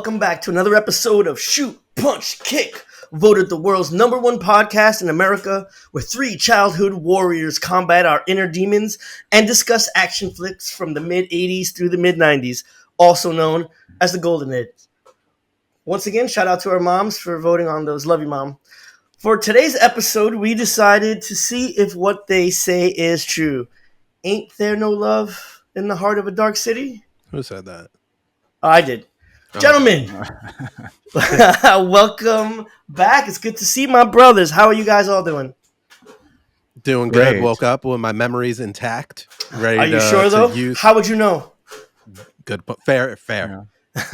welcome back to another episode of Shoot, Punch, Kick, voted the world's #1 podcast in America, where three childhood warriors combat our inner demons and discuss action flicks from the mid-'80s through the mid-'90s, also known as the Golden Age. Once again, shout out to our moms for voting on those. Love you, Mom. For today's episode, we decided to see if what they say is true. Ain't there no love in the heart of a dark city? Who said that? I did. Oh. Gentlemen, welcome back. It's good to see my brothers. How are you guys all doing? Doing Great. good. Woke up with my memories intact. Ready Are you to, sure, though? use... How would you know? Good. Fair. Yeah.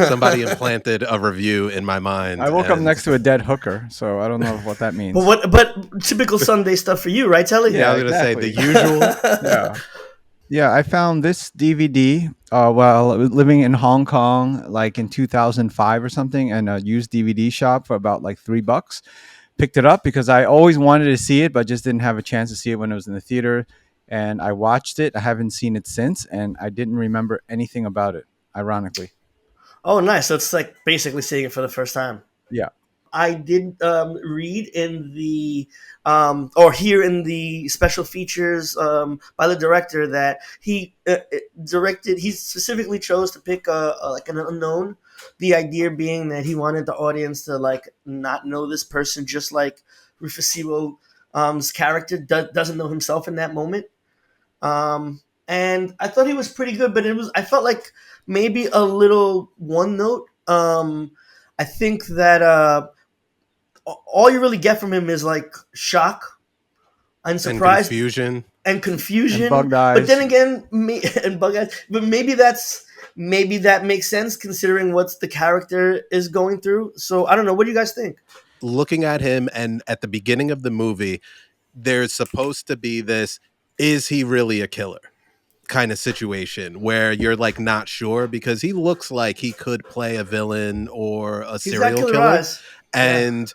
Somebody implanted a review in my mind. I woke up next to a dead hooker, so I don't know what that means. But typical Sunday stuff for you, right, Telly? Yeah, I was going to say the usual. Yeah, I found this DVD while living in Hong Kong, like in 2005 or something, and a used DVD shop for about like $3. Picked it up because I always wanted to see it, but just didn't have a chance to see it when it was in the theater. And I watched it. I haven't seen it since, and I didn't remember anything about it, ironically. Oh, nice. So it's like basically seeing it for the first time. Yeah. I did read in the or hear in the special features by the director that he directed. He specifically chose to pick like an unknown. The idea being that he wanted the audience to like not know this person, just like Rufus Sewell's character doesn't know himself in that moment. And I thought he was pretty good, but I felt like maybe a little one note. I think that all you really get from him is like shock and surprise and confusion and bug eyes. But then again, and bug eyes. But maybe that makes sense considering what the character is going through. So I don't know. What do you guys think? Looking at him, and at the beginning of the movie, there's supposed to be this: is he really a killer? Kind of situation where you're like not sure, because he looks like he could play a villain or a serial killer. Eyes. And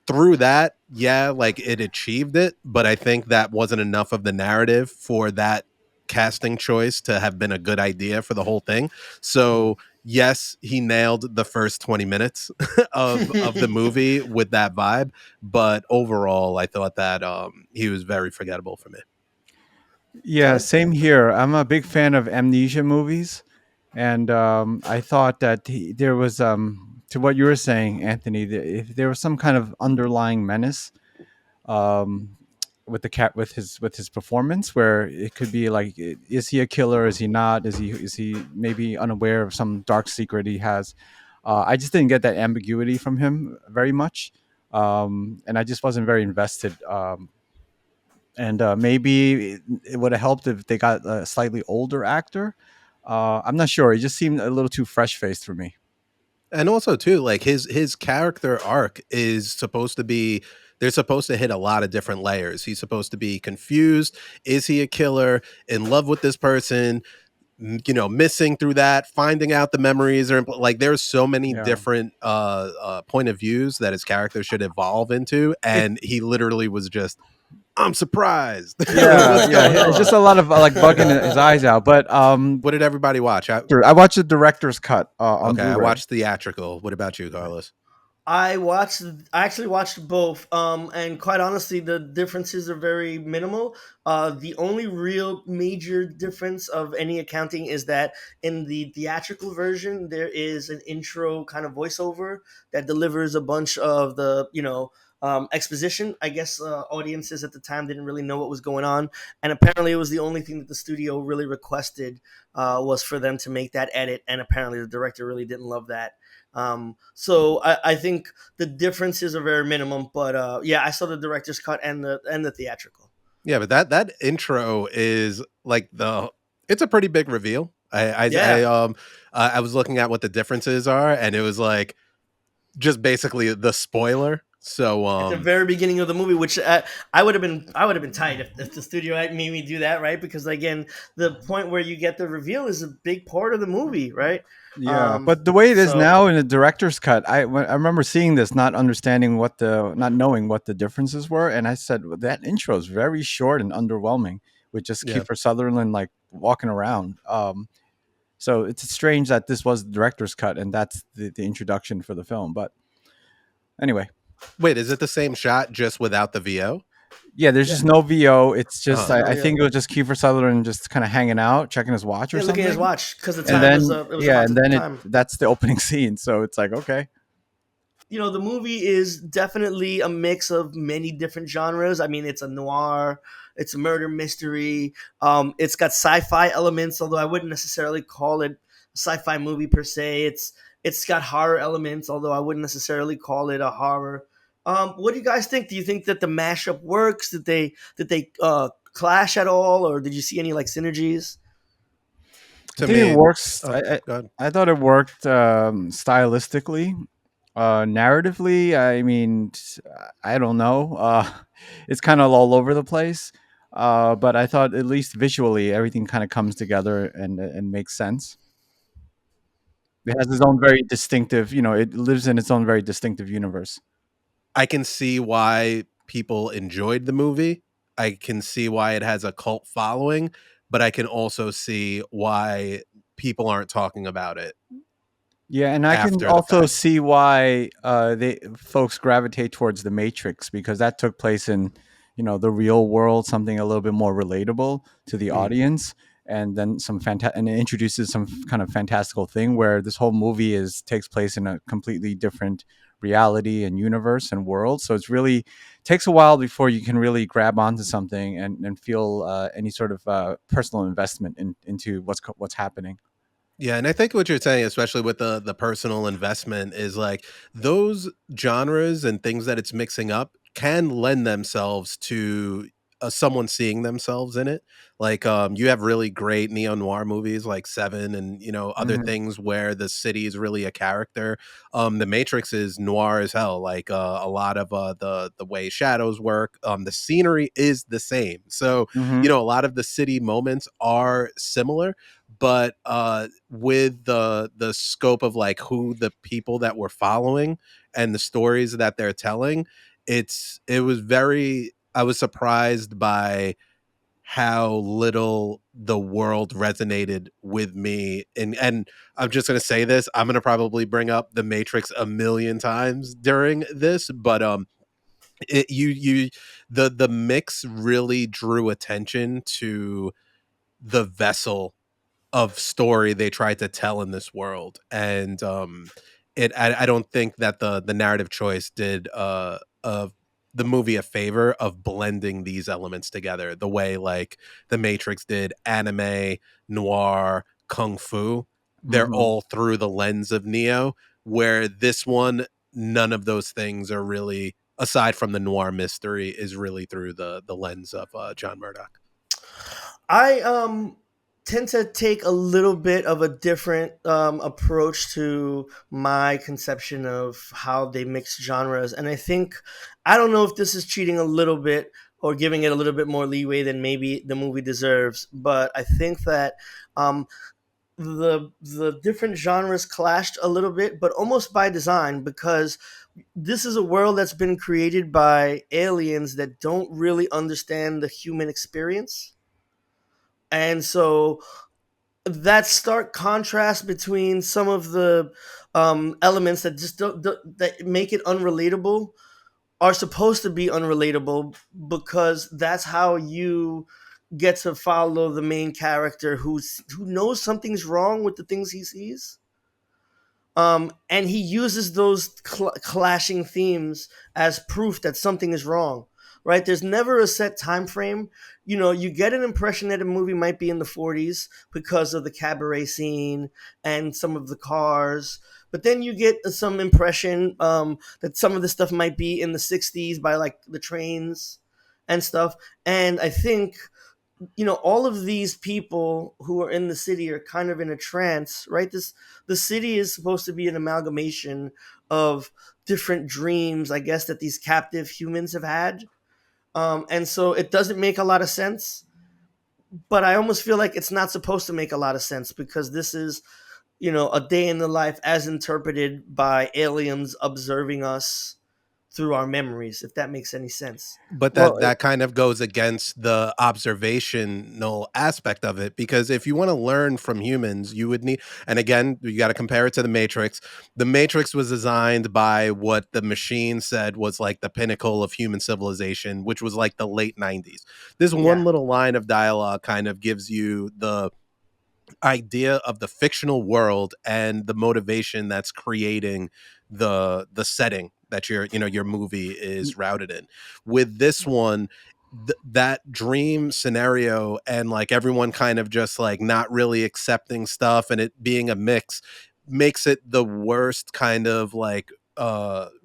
through that, like it achieved it, but I think that wasn't enough of the narrative for that casting choice to have been a good idea for the whole thing. So yes, he nailed the first 20 minutes of the movie with that vibe, but overall I thought that he was very forgettable for me. Yeah, same here. I'm a big fan of amnesia movies, and I thought that there was, to what you were saying, Anthony, if there was some kind of underlying menace with the cat with his performance, where it could be like, is he a killer? Is he not? Is he maybe unaware of some dark secret he has? I just didn't get that ambiguity from him very much, and I just wasn't very invested. And maybe it would have helped if they got a slightly older actor. I'm not sure. He just seemed a little too fresh-faced for me. And also, too, like his character arc is supposed to be, they're supposed to hit a lot of different layers. He's supposed to be confused. Is he a killer? In love with this person? You know, missing through that, finding out the memories are like, there's so many different point of views that his character should evolve into. And he literally was just, I'm surprised. Yeah. Just a lot of like bugging his eyes out. But what did everybody watch? I watched the director's cut on Blu-ray. I watched theatrical. What about you, Carlos? I actually watched both, and quite honestly, the differences are very minimal. The only real major difference of any accounting is that in the theatrical version, there is an intro kind of voiceover that delivers a bunch of the, exposition. I guess audiences at the time didn't really know what was going on, and apparently it was the only thing that the studio really requested was for them to make that edit, and apparently the director really didn't love that. So I think the differences are very minimum, but I saw the director's cut and the theatrical. Yeah, but that intro is like it's a pretty big reveal. I was looking at what the differences are, and it was like just basically the spoiler. So at the very beginning of the movie, which I would have been tight if the studio made me do that, right? Because again, the point where you get the reveal is a big part of the movie, right? Yeah, but the way it is now in the director's cut, I remember seeing this, not knowing what the differences were, and I said, well, that intro is very short and underwhelming with just Kiefer Sutherland like walking around. So it's strange that this was the director's cut and that's the introduction for the film. But anyway, Wait, is it the same shot just without the VO? yeah, there's Yeah, just no VO. It's there's just Uh-huh. no I yeah. think it was just Kiefer Sutherland just kind of hanging out, checking his watch or Yeah, looking at his something. watch because the And time was then it was yeah, hot and at the then time. that's the opening scene. So it's like, okay. The movie is definitely a mix of many different genres. I mean, it's a noir, it's a murder mystery. It's got sci-fi elements, although I wouldn't necessarily call it a sci-fi movie per se. It's got horror elements, although I wouldn't necessarily call it a horror. What do you guys think? Do you think that the mashup works? Did they clash at all, or did you see any like synergies? I To think it me, works. oh, go ahead. I thought it worked stylistically. Narratively, I mean, I don't know. It's kind of all over the place. But I thought at least visually, everything kind of comes together and makes sense. It has its own very distinctive, it lives in its own very distinctive universe. I can see why people enjoyed the movie. I can see why it has a cult following, but I can also see why people aren't talking about it Yeah, and I can after the also fact. see why they folks gravitate towards the Matrix because that took place in the real world, something a little bit more relatable to the Mhm. audience, and then and it introduces some kind of fantastical thing where this whole movie is takes place in a completely different reality and universe and world. So it's really takes a while before you can really grab onto something and feel any sort of personal investment into what's happening. Yeah, and I think what you're saying, especially with the personal investment, is like those genres and things that it's mixing up can lend themselves to someone seeing themselves in it. Like, you have really great neo noir movies like Seven, and other Hmm. things where the city is really a character. The Matrix is noir as hell. Like, a lot of the way shadows work, the scenery is the same. So Hmm. a lot of the city moments are similar, but with the scope of like who the people that we're following and the stories that they're telling, it was very, I was surprised by how little the world resonated with me. And I'm just going to say this, I'm going to probably bring up the Matrix a million times during this, but it you the mix really drew attention to the vessel of story they tried to tell in this world. And I don't think that the narrative choice did of the movie a favor of blending these elements together the way like the Matrix did anime, noir, kung fu. They're Hmm. all through the lens of Neo, where this one, none of those things are really, aside from the noir mystery, is really through the lens of John Murdoch. I tend to take a little bit of a different approach to my conception of how they mix genres, and I don't know if this is cheating a little bit or giving it a little bit more leeway than maybe the movie deserves, but I think that um, the different genres clashed a little bit, but almost by design because this is a world that's been created by aliens that don't really understand the human experience. And so that stark contrast between some of the elements that just that make it unrelatable are supposed to be unrelatable because that's how you get to follow the main character who knows something's wrong with the things he sees, and he uses those clashing themes as proof that something is wrong. Right? There's never a set time frame. You get an impression that a movie might be in the 40s because of the cabaret scene and some of the cars, but then you get some impression that some of the stuff might be in the 60s by like the trains and stuff. And I think all of these people who are in the city are kind of in a trance, right? The city is supposed to be an amalgamation of different dreams, I guess, that these captive humans have had. And so it doesn't make a lot of sense, but I almost feel like it's not supposed to make a lot of sense because this is a day in the life as interpreted by aliens observing us through our memories, if that makes any sense. But Well, that kind of goes against the observational aspect of it, because if you want to learn from humans, you would need, and again, you got to compare it to the Matrix. The Matrix was designed by what the machine said was like the pinnacle of human civilization, which was like the late 90s. This one Yeah. little line of dialogue kind of gives you the idea of the fictional world and the motivation that's creating the setting that your movie is routed in. With this one, that dream scenario and like everyone kind of just like not really accepting stuff and it being a mix makes it the worst kind of like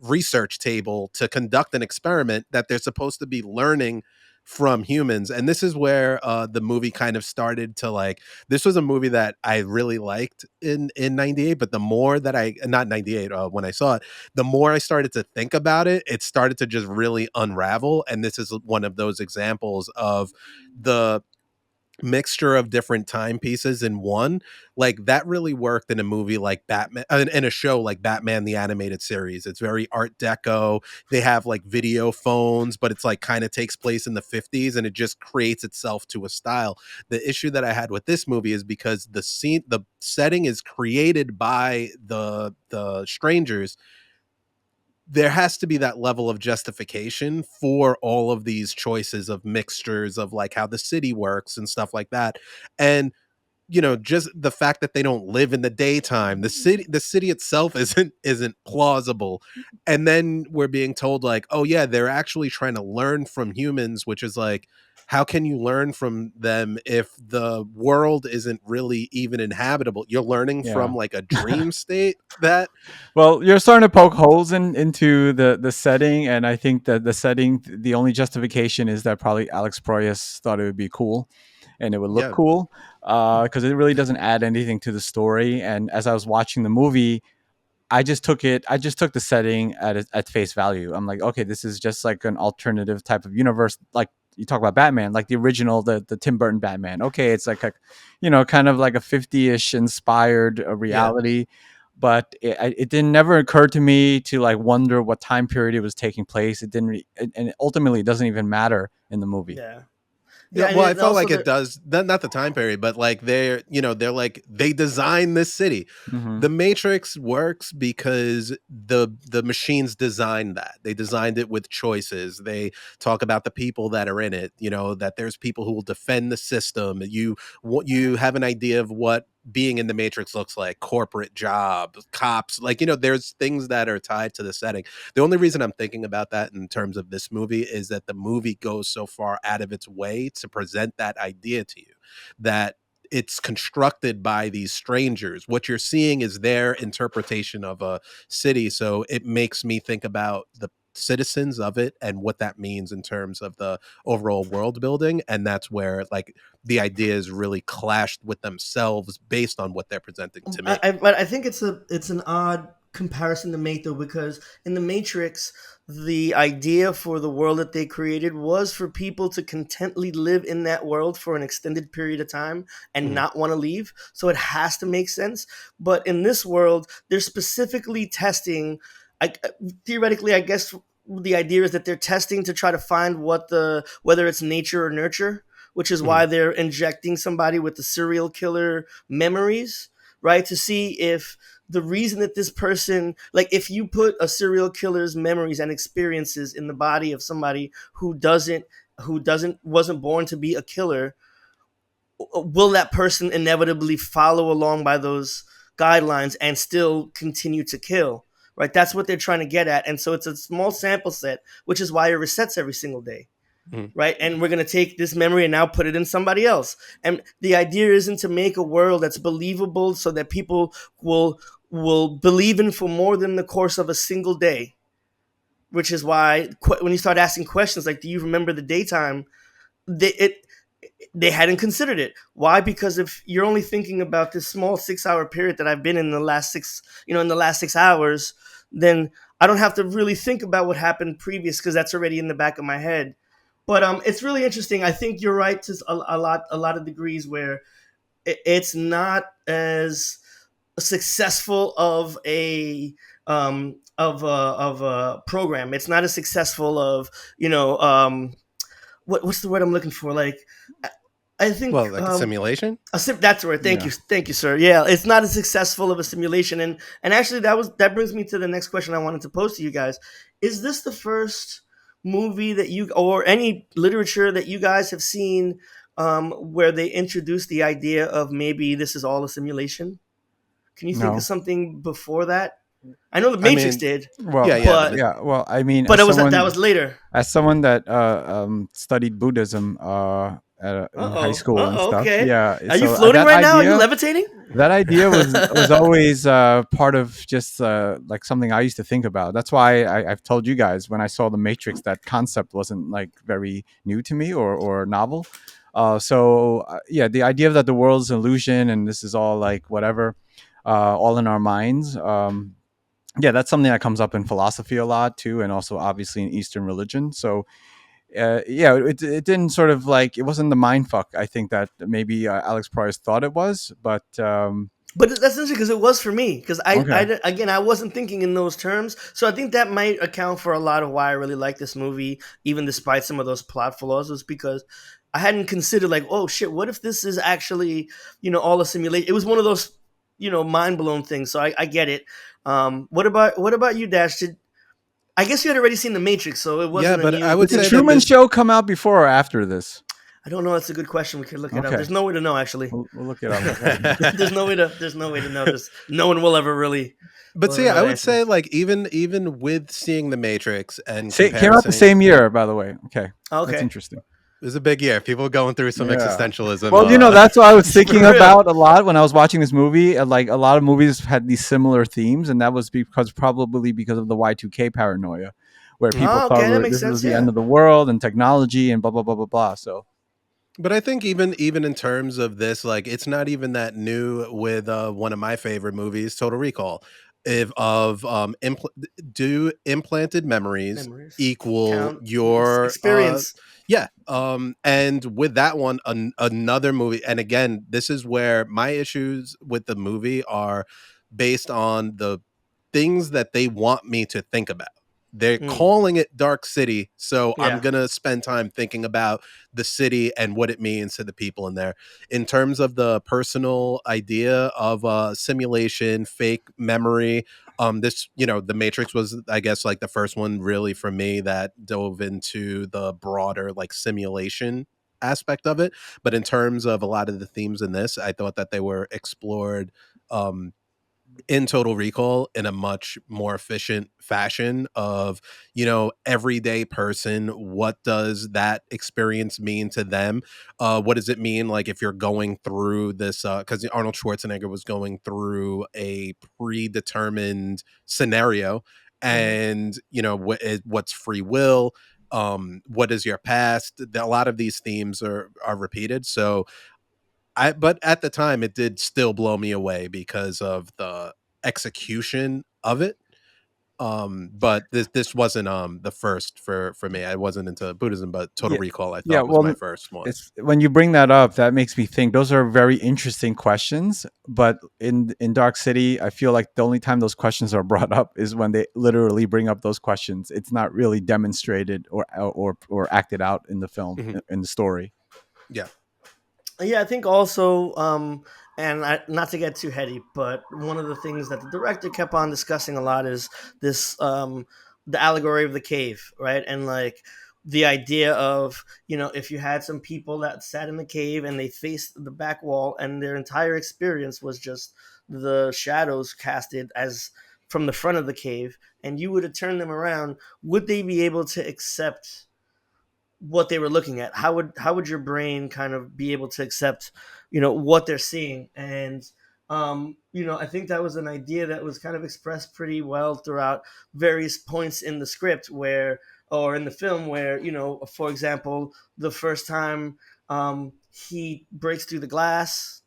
research table to conduct an experiment that they're supposed to be learning from humans. And this is where the movie kind of started to like, this was a movie that I really liked in 98, but the more that I, not 98, when I saw it, the more I started to think about it, it started to just really unravel. And this is one of those examples of the mixture of different timepieces in one. Like that really worked in a movie like Batman, in a show like Batman the Animated Series. It's very art deco. They have like video phones, but it's like kind of takes place in the 50s and it just creates itself to a style. The issue that I had with this movie is because the setting is created by the strangers. There has to be that level of justification for all of these choices of mixtures of like how the city works and stuff like that. And just the fact that they don't live in the daytime, the city itself isn't plausible. And then we're being told like, oh yeah, they're actually trying to learn from humans, which is like, how can you learn from them if the world isn't really even inhabitable? You're learning yeah. from like a dream state that Well, you're starting to poke holes into the setting, and I think that the setting, the only justification is that probably Alex Proyas thought it would be cool, and it would look yeah. cool, because it really doesn't add anything to the story. And as I was watching the movie, I just took the setting at face value. I'm like, okay, this is just like an alternative type of universe. Like you talk about Batman, like the original, the Tim Burton Batman. Okay, it's like a, kind of like a 50-ish inspired Yeah. reality. But it didn't never occur to me to like wonder what time period it was taking place. It didn't, and ultimately it doesn't even matter in the movie. Yeah. Yeah, Yeah, and well, I felt also like it there. does not the time period, but like they're like they designed this city. Hmm. The Matrix works because the machines designed that. They designed it with choices. They talk about the people that are in it, that there's people who will defend the system. You have an idea of what being in the Matrix looks like, corporate jobs, cops, like there's things that are tied to the setting. The only reason I'm thinking about that in terms of this movie is that the movie goes so far out of its way to present that idea to you that it's constructed by these strangers. What you're seeing is their interpretation of a city. So it makes me think about the citizens of it and what that means in terms of the overall world building. And that's where like the ideas really clashed with themselves based on what they're presenting to me. But I think it's an odd comparison to make though, because in the Matrix, the idea for the world that they created was for people to contently live in that world for an extended period of time and Mhm. not want to leave. So it has to make sense. But in this world, they're specifically testing. I, theoretically, I guess the idea is that they're testing to try to find whether it's nature or nurture, which is Mhm. why they're injecting somebody with the serial killer memories, right? To see if the reason that this person, like if you put a serial killer's memories and experiences in the body of somebody who doesn't wasn't born to be a killer, will that person inevitably follow along by those guidelines and still continue to kill? Right? That's what they're trying to get at. And so it's a small sample set, which is why it resets every single day, Mhm. right? And we're going to take this memory and now put it in somebody else. And the idea isn't to make a world that's believable so that people will believe in for more than the course of a single day, which is why when you start asking questions like, do you remember the daytime? They hadn't considered it. Why? Because if you're only thinking about this small 6 hour period that I've been in the last in the last 6 hours, then I don't have to really think about what happened previous because that's already in the back of my head. But it's really interesting. I think you're right to a lot of degrees where it's not as successful of a of a program. It's not as successful of what's the word I'm looking for? Like I I think Well, like a simulation. that's right. Yeah. Thank you, sir. Yeah, it's not as successful of a simulation, and actually that brings me to the next question I wanted to pose to you guys. Is this the first movie that you or any literature that you guys have seen where they introduced the idea of maybe this is all a simulation? Can you think of No. something before that? I know the I Matrix mean, did, yeah, Well, yeah, the but yeah. Well, I mean, it was that was later. as someone that studied Buddhism Uh in high oh. school Uh and oh. stuff, Okay. yeah. Are you So floating right now? Are you levitating? that idea was always part of just like something I used to think about. That's why I've told you guys when I saw the Matrix that concept wasn't like very new to me or novel. Yeah, the idea that the world's an illusion and this is all like whatever, all in our minds. Yeah, that's something that comes up in philosophy a lot too, and also obviously in Eastern religion. So yeah, it didn't sort of like it wasn't the mind fuck I think that maybe Alex Proyas thought it was, but But that's interesting because it was for me because okay. again I wasn't thinking in those terms, so I think that might account for a lot of why I really like this movie, even despite some of those plot flaws, was because I hadn't considered like, oh shit, what if this is actually all a simulation? It was one of those mind blown things. So I get it. What about you, Dash? I guess you had already seen The Matrix, so it yeah. wasn't a But I new would Did the say thing. that Truman this, Show come out before or after this? I don't know. That's a good question. We could look it up. Okay, There's no way to know actually. we'll look it up. Okay. There's no way to know this. No one will ever really but will ever see, know I the would answer. say like even with seeing the Matrix and Came out the comparison, same year, by the way. Okay, that's Okay. interesting. it was a big year. People going through some Yeah. existentialism. Well, that's what I was For thinking real. about a lot when I was watching this movie. Like a lot of movies had these similar themes, and that was probably because of the Y2K paranoia, where people Oh, thought okay, that makes this was sense. the end Yeah. of the world and technology and blah blah blah blah blah. So But I think even in terms of this, like it's not even that new with one of my favorite movies, Total Recall. If of do implanted memories Memories equal count your experience. yeah, and with that one another movie, and again this is where my issues with the movie are based on the things that they want me to think about. They're Mm, calling it Dark City, so I'm yeah. gonna spend time thinking about the city and what it means to the people in there. In terms of the personal idea of simulation, fake memory, this the Matrix was, I guess, like the first one really for me that dove into the broader like simulation aspect of it. But in terms of a lot of the themes in this, I thought that they were explored um in Total Recall in a much more efficient fashion of, everyday person. What does that experience mean to them? What does it mean? Like if you're going through this, cause Arnold Schwarzenegger was going through a predetermined scenario Hmm. and, what's free will? What is your past? A lot of these themes are repeated. So but at the time it did still blow me away because of the execution of it. But this wasn't the first for me. I wasn't into Buddhism, but Total yeah, Recall I yeah. thought was my Well, first one. it's when you bring that up that makes me think those are very interesting questions. But in Dark City, I feel like the only time those questions are brought up is when they literally bring up those questions. It's not really demonstrated or acted out in the film Mhm. in the story. Yeah. Yeah, I think also, not to get too heady, but one of the things that the director kept on discussing a lot is this, the allegory of the cave, right? And like the idea of, if you had some people that sat in the cave and they faced the back wall and their entire experience was just the shadows casted as from the front of the cave, and you would have turned them around, would they be able to accept what they were looking at? How would your brain kind of be able to accept what they're seeing? And I think that was an idea that was kind of expressed pretty well throughout various points in the script where or in the film where for example, the first time he breaks through the glass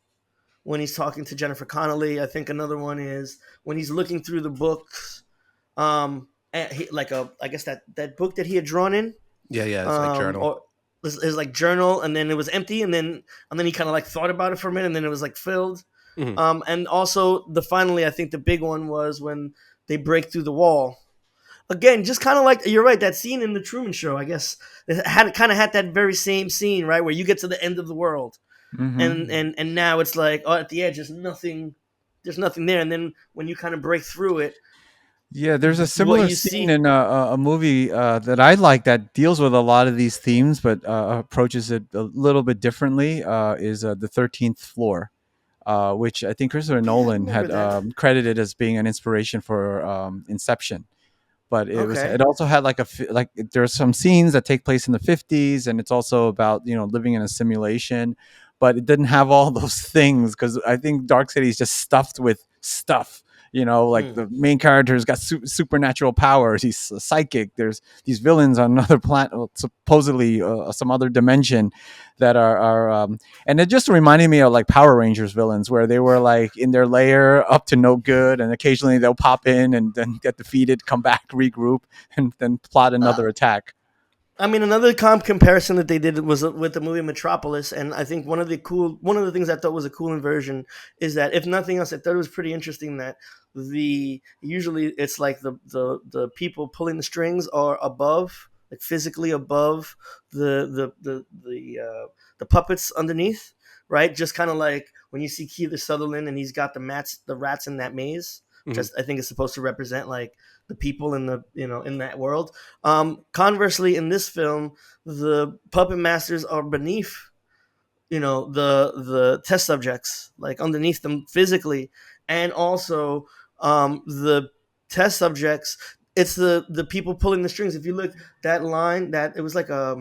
when he's talking to Jennifer Connelly. I think another one is when he's looking through the books, like a I guess that book that he had drawn in, Yeah, yeah, it's like journal. or his like journal, and then it was empty, and then he kind of like thought about it for a minute, and then it was like filled. Mhm. And also finally, I think the big one was when they break through the wall. Again, just kind of like you're right, that scene in the Truman Show. I guess it had kind of had that very same scene, right, where you get to the end of the world, and Hmm. and now it's like, oh, at the edge, there's nothing there, and then when you kind of break through it, Yeah, there's a what similar you scene see. in a movie that I like that deals with a lot of these themes, but approaches it a little bit differently. Is the 13th Floor, which I think Christopher Yeah, I Nolan remember had that. credited as being an inspiration for Inception. But it Okay. also had like like there's some scenes that take place in the 50s, and it's also about living in a simulation, but it didn't have all those things because I think Dark City is just stuffed with stuff. Like Mm. the main character's got supernatural powers. He's a psychic. There's these villains on another planet, well, supposedly some other dimension, that are and it just reminded me of like Power Rangers villains, where they were like in their lair up to no good, and occasionally they'll pop in and then get defeated, come back, regroup, and then plot Uh, another attack. I mean, another comparison that they did was with the movie Metropolis, and I think one of the things I thought was a cool inversion is that, if nothing else, I thought it was pretty interesting that the usually it's like the people pulling the strings are above, like physically above the puppets underneath, right? Just kind of like when you see Kiefer Sutherland and he's got the rats in that maze, which Mhm. I think is supposed to represent like the people in the in that world. Conversely, in this film, the puppet masters are beneath, the test subjects, like underneath them physically, and also the test subjects. It's the people pulling the strings. If you look, that line, that it was like a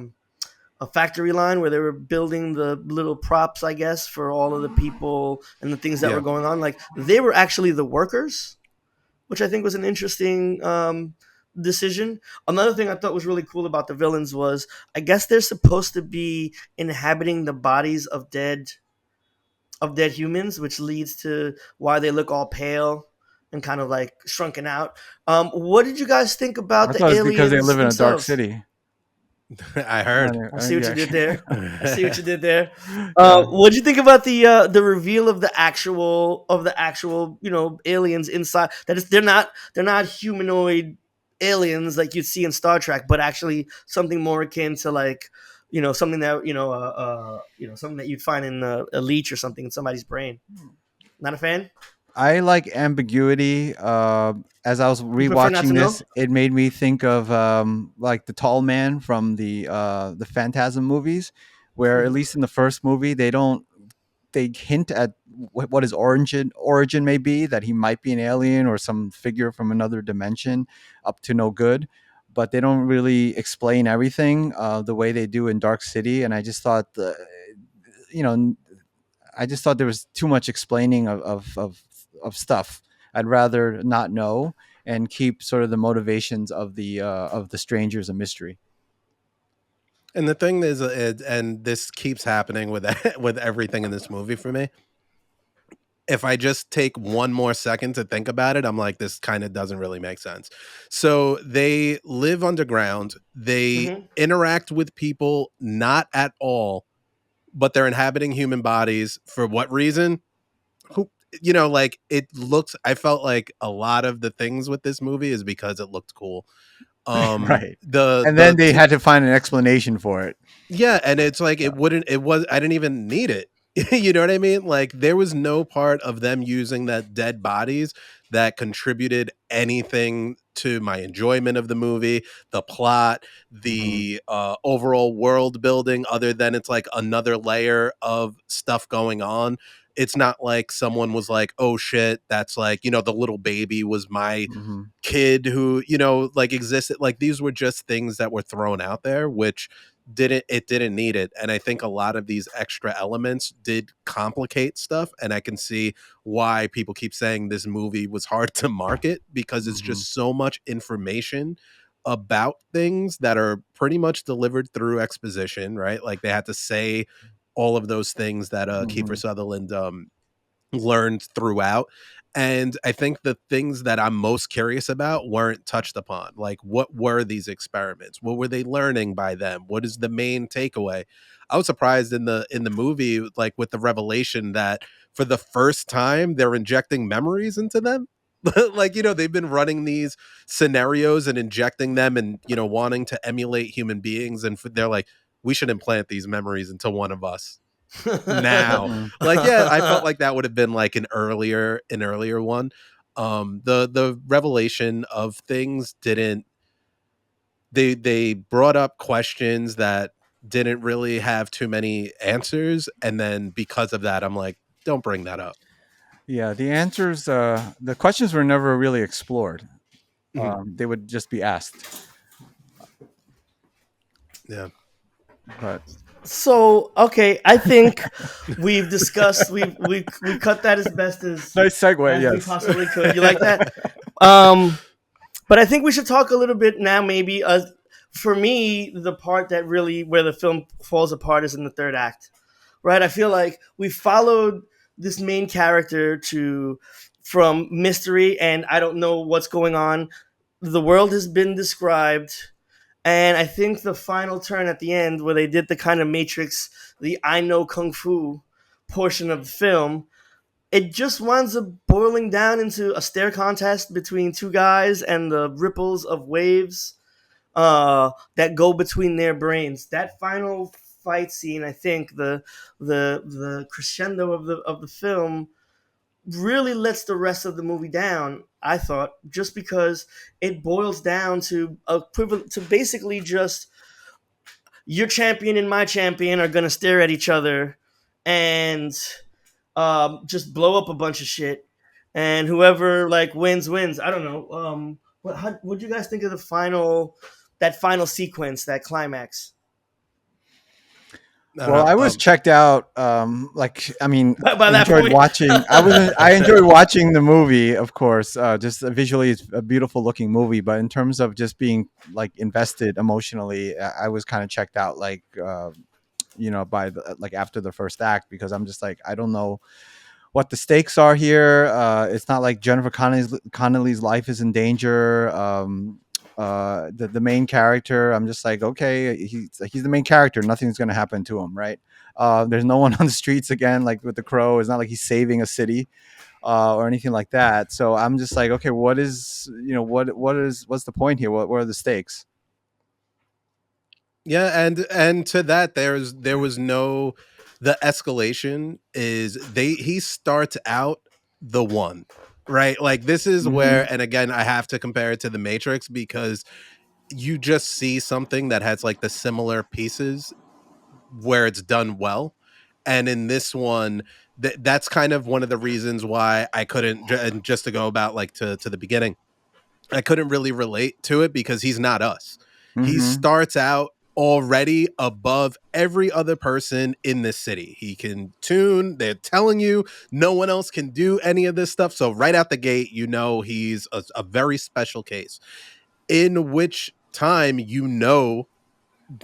factory line where they were building the little props, I guess, for all of the people and the things that were Yeah. going on. Like, they were actually the workers, which I think was an interesting decision. Another thing I thought was really cool about the villains was, I guess they're supposed to be inhabiting the bodies of dead humans, which leads to why they look all pale and kind of like shrunken out. What did you guys think I about the thought it's because they aliens live in a dark themselves? city. I heard. I see what you Yeah. did there. I see what you did there. Yeah. What do you think about the reveal of the actual aliens inside? That is, they're not humanoid aliens like you'd see in Star Trek, but actually something more akin to, like, something that something that you'd find in a leech or something in somebody's brain. Not a fan. I like ambiguity. As I was You prefer not to rewatching know. this, it made me think of like the tall man from the Phantasm movies, where at Mhm. least in the first movie they hint at what his origin may be, that he might be an alien or some figure from another dimension, up to no good. But they don't really explain everything the way they do in Dark City, and I just thought you know I just thought there was too much explaining of stuff. I'd rather not know and keep sort of the motivations of the strangers a mystery. And the thing is, and this keeps happening with with everything in this movie for me. If I just take one more second to think about it, I'm like, this kind of doesn't really make sense. So they live underground. They Mhm. interact with people not at all, but they're inhabiting human bodies. For what reason? Who, like, it looks, I felt like a lot of the things with this movie is because it looked cool. Right. The And then the they had to find an explanation for it. Yeah, and it's like Yeah. I didn't even need it. You know what I mean? Like, there was no part of them using that dead bodies that contributed anything to my enjoyment of the movie, the plot, Mhm. the overall world building, other than it's like another layer of stuff going on. It's not like someone was like, "Oh shit, that's like, the little baby was my Mhm. kid who, like, existed." Like, these were just things that were thrown out there, which didn't need it. And I think a lot of these extra elements did complicate stuff, and I can see why people keep saying this movie was hard to market, because it's Mhm. just so much information about things that are pretty much delivered through exposition, right? Like, they had to say all of those things that Kiefer Mhm. Sutherland learned throughout. And I think the things that I'm most curious about weren't touched upon. Like, what were these experiments? What were they learning by them? What is the main takeaway? I was surprised in the movie, like, with the revelation that for the first time they're injecting memories into them. Like, they've been running these scenarios and injecting them and, wanting to emulate human beings. And they're like, we should implant these memories into one of us now. Mm. Like, yeah, I felt like that would have been like an earlier one. The revelation of things didn't, they brought up questions that didn't really have too many answers. And then because of that, I'm like, don't bring that up. Yeah, the answers, the questions were never really explored. Mhm. They would just be asked. Yeah. But So okay, I think we've discussed we cut that as best nice segue, as we yes. possibly could. You like that? Um, but I think we should talk a little bit now. Maybe for me, the part that really where the film falls apart is in the third act. Right? I feel like we followed this main character to from mystery and I don't know what's going on. The world has been described, and I think the final turn at the end, where they did the kind of Matrix, the I know Kung Fu portion of the film, it just winds up boiling down into a stare contest between two guys and the ripples of waves that go between their brains. That final fight scene, I think the crescendo of the film really lets the rest of the movie down. I thought just because it boils down to equivalent to basically just your champion and my champion are gonna stare at each other and just blow up a bunch of shit, and whoever like wins. I don't know. What do you guys think of the final sequence, that climax? I don't Well, know. I was checked out. Like, I mean, By I that enjoyed point, watching. I was. I enjoyed watching the movie, of course. Just visually, it's a beautiful looking movie. But in terms of just being like invested emotionally, I was kind of checked out. Like, by like after the first act, because I'm just like, I don't know what the stakes are here. It's not like Jennifer Connelly's life is in danger. The main character, I'm just like, okay, he's the main character. Nothing's gonna happen to him, right? There's no one on the streets again, like with the crow. It's not like he's saving a city or anything like that. So I'm just like, okay, what's the point here? What are the stakes? Yeah, and to that, there was no, the escalation is, he starts out the one, right? Like, this is Hmm. where, and again, I have to compare it to the Matrix, because you just see something that has like the similar pieces where it's done well. And in this one, that's kind of one of the reasons why I couldn't, and just to go about like to the beginning, I couldn't really relate to it, because he's not us. He Hmm. starts out already above every other person in this city. He can tune, they're telling you no one else can do any of this stuff. So right out the gate, he's a very special case. In which time,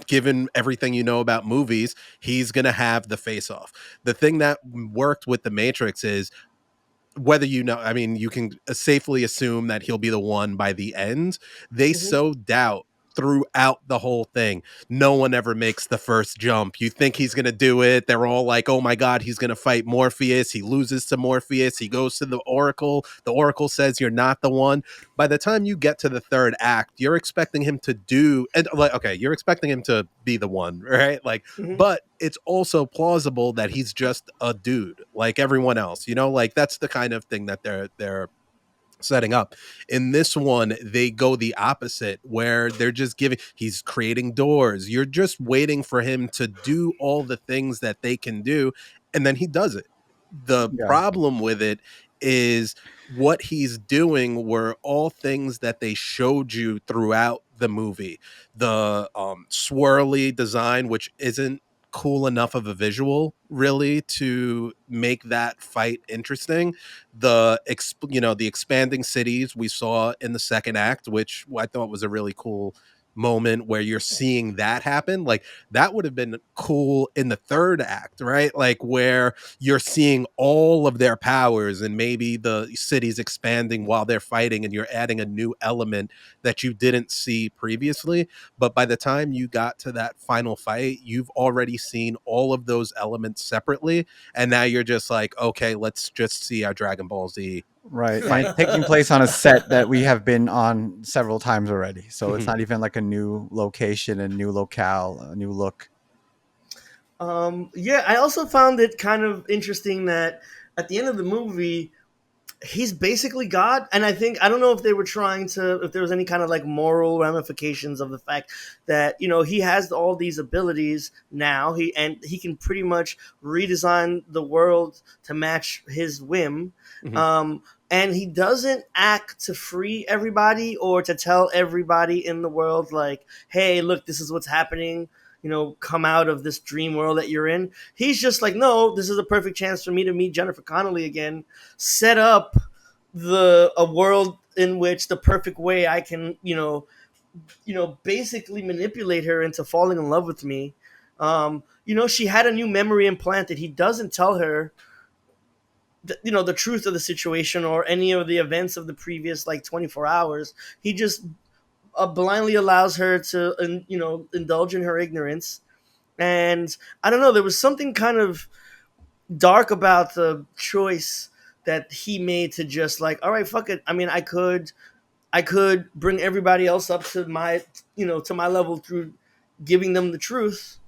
given everything you know about movies, he's going to have the face off. The thing that worked with the Matrix is, whether I mean, you can safely assume that he'll be the one by the end. They mhm. sow doubt throughout the whole thing. No one ever makes the first jump. You think he's going to do it. They're all like, oh my God, he's going to fight Morpheus. He loses to Morpheus. He goes to the Oracle. The Oracle says you're not the one. By the time you get to the third act, you're expecting him to do, and like, okay, you're expecting him to be the one, right? Like, Mhm. but it's also plausible that he's just a dude like everyone else, like that's the kind of thing that they're setting up. In this one, they go the opposite, where they're just he's creating doors. You're just waiting for him to do all the things that they can do, and then he does it. The Yeah. problem with it is, what he's doing were all things that they showed you throughout the movie. The swirly design, which isn't cool enough of a visual really to make that fight interesting. The expanding cities we saw in the second act, which I thought was a really cool moment, where you're seeing that happen. Like, that would have been cool in the third act, right? Like, where you're seeing all of their powers, and maybe the city's expanding while they're fighting, and you're adding a new element that you didn't see previously. But by the time you got to that final fight, you've already seen all of those elements separately, and now you're just like, okay, let's just see how Dragon Ball Z Right, and fight. it's taking place on a set that we have been on several times already. So it's Mhm. not even like a new location, a new locale, a new look. Yeah, I also found it kind of interesting that at the end of the movie, he's basically God. And I think, I don't know if they were trying to, if there was any kind of like moral ramifications of the fact that, he has all these abilities now. He can pretty much redesign the world to match his whim. Mhm. Um, and he doesn't act to free everybody or to tell everybody in the world, like, hey, look, this is what's happening. Come out of this dream world that you're in. He's just like, no, this is a perfect chance for me to meet Jennifer Connelly again, set up the a world in which the perfect way I can, basically manipulate her into falling in love with me. She had a new memory implanted. He doesn't tell her the truth of the situation or any of the events of the previous like 24 hours. He just blindly allows her to indulge in her ignorance. And I don't know, there was something kind of dark about the choice that he made to just like, all right, fuck it. I mean, I could bring everybody else up to my level through giving them the truth,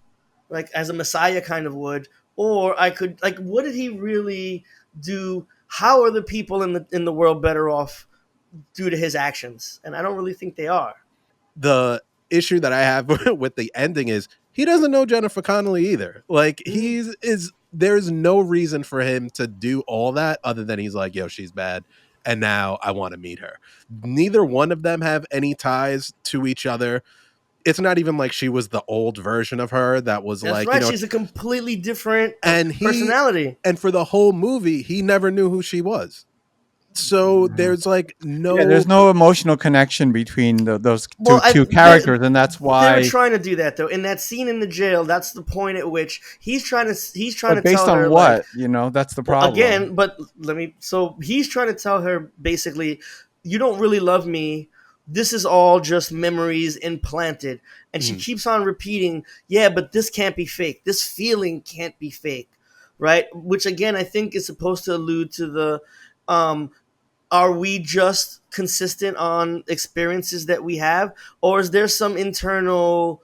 like as a messiah kind of would, or I could, like, what did he really do? How are the people in the world better off due to his actions? And I don't really think they are. The issue that I have with the ending is he doesn't know Jennifer Connelly either. Like Mhm. there's no reason for him to do all that other than he's like, yo, she's bad. And now I want to meet her. Neither one of them have any ties to each other. It's not even like she was the old version of her that was That's like, right. She's a completely different and he, personality. and for the whole movie, he never knew who she was. So Mhm. there's like Yeah, there's no, no emotional connection between those Well, two characters, and that's they were why. trying to do that though. In that scene in the jail, that's the point at which he's trying to But based tell on her, like, what, that's the well, problem. again, but let me. So he's trying to tell her basically, you don't really love me. This is all just memories implanted. And she Mhm. keeps on repeating, yeah, but this can't be fake. This feeling can't be fake. Right? Which again, I think is supposed to allude to the, um, are we just consistent on experiences that we have? Or is there some internal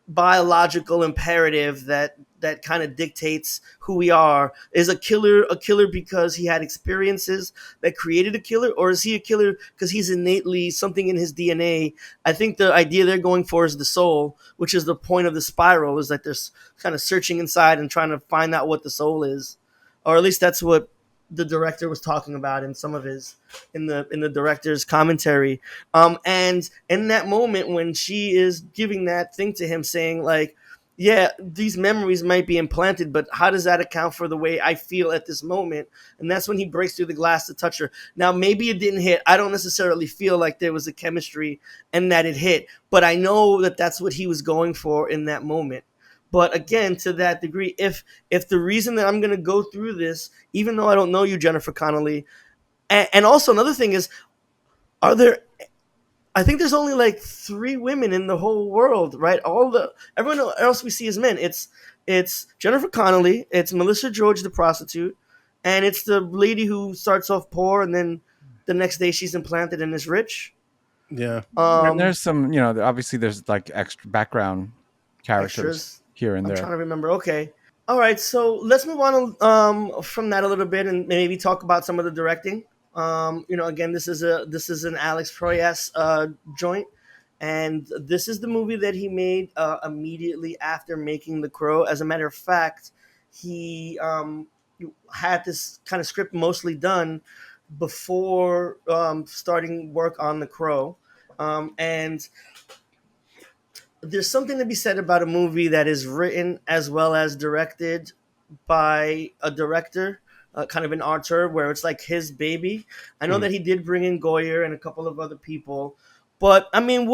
biological imperative that kind of dictates who we are? Is a killer because he had experiences that created a killer, or is he a killer because he's innately something in his DNA? I think the idea they're going for is the soul, which is the point of the spiral, is that they're kind of searching inside and trying to find out what the soul is, or at least that's what the director was talking about in some of his in the director's commentary. And in that moment when she is giving that thing to him, saying like, yeah, these memories might be implanted, but how does that account for the way I feel at this moment? And that's when he breaks through the glass to touch her. Now, maybe it didn't hit. I don't necessarily feel like there was a chemistry and that it hit, but I know that that's what he was going for in that moment. But again, to that degree, if the reason that I'm going to go through this, even though I don't know you, Jennifer Connelly, and also another thing is, are there, I think there's only like three women in the whole world, right? Everyone else we see is men. It's Jennifer Connelly, it's Melissa George, the prostitute, and it's the lady who starts off poor and then the next day she's implanted and is rich. yeah. And Um, there's some, obviously there's like extra background characters Extras. here and I'm there. trying to remember. Okay. All right. So let's move on from that a little bit and maybe talk about some of the directing. Again, this is an Alex Proyas joint, and this is the movie that he made immediately after making The Crow. As a matter of fact, he had this kind of script mostly done before starting work on The Crow, and there's something to be said about a movie that is written as well as directed by a director, kind of an auteur, where it's like his baby. I know Mhm. that he did bring in Goyer and a couple of other people, but I mean,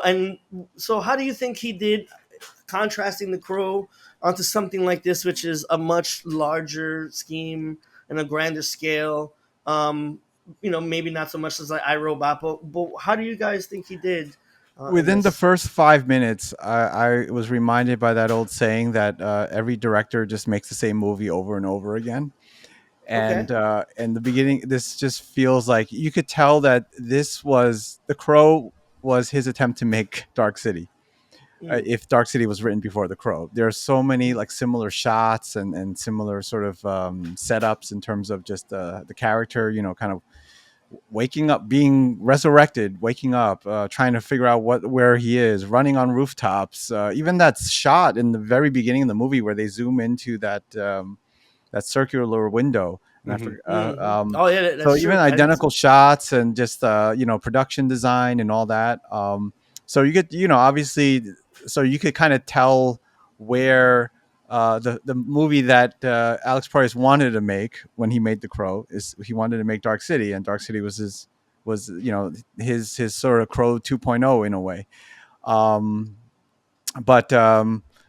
and so how do you think he did contrasting The Crow onto something like this, which is a much larger scheme and a grander scale? Maybe not so much as like iRobot, but how do you guys think he did in Within the this? first 5 minutes, I was reminded by that old saying that every director just makes the same movie over and over again. Okay. and the beginning, this just feels like you could tell that this was the Crow was his attempt to make Dark City. Mm. If Dark City was written before the Crow, there are so many like similar shots and similar sort of setups in terms of just the character, kind of waking up, being resurrected, waking up, trying to figure out where he is, running on rooftops. Even that shot in the very beginning of the movie where they zoom into that circular window, and I Mhm. forgot. Oh yeah, So that's even true. I didn't. identical shots and just production design and all that. So you get obviously, so you could kind of tell where the movie that Alex Proyas wanted to make when he made The Crow is he wanted to make Dark City, and Dark City was his sort of Crow 2.0 in a way. Um, but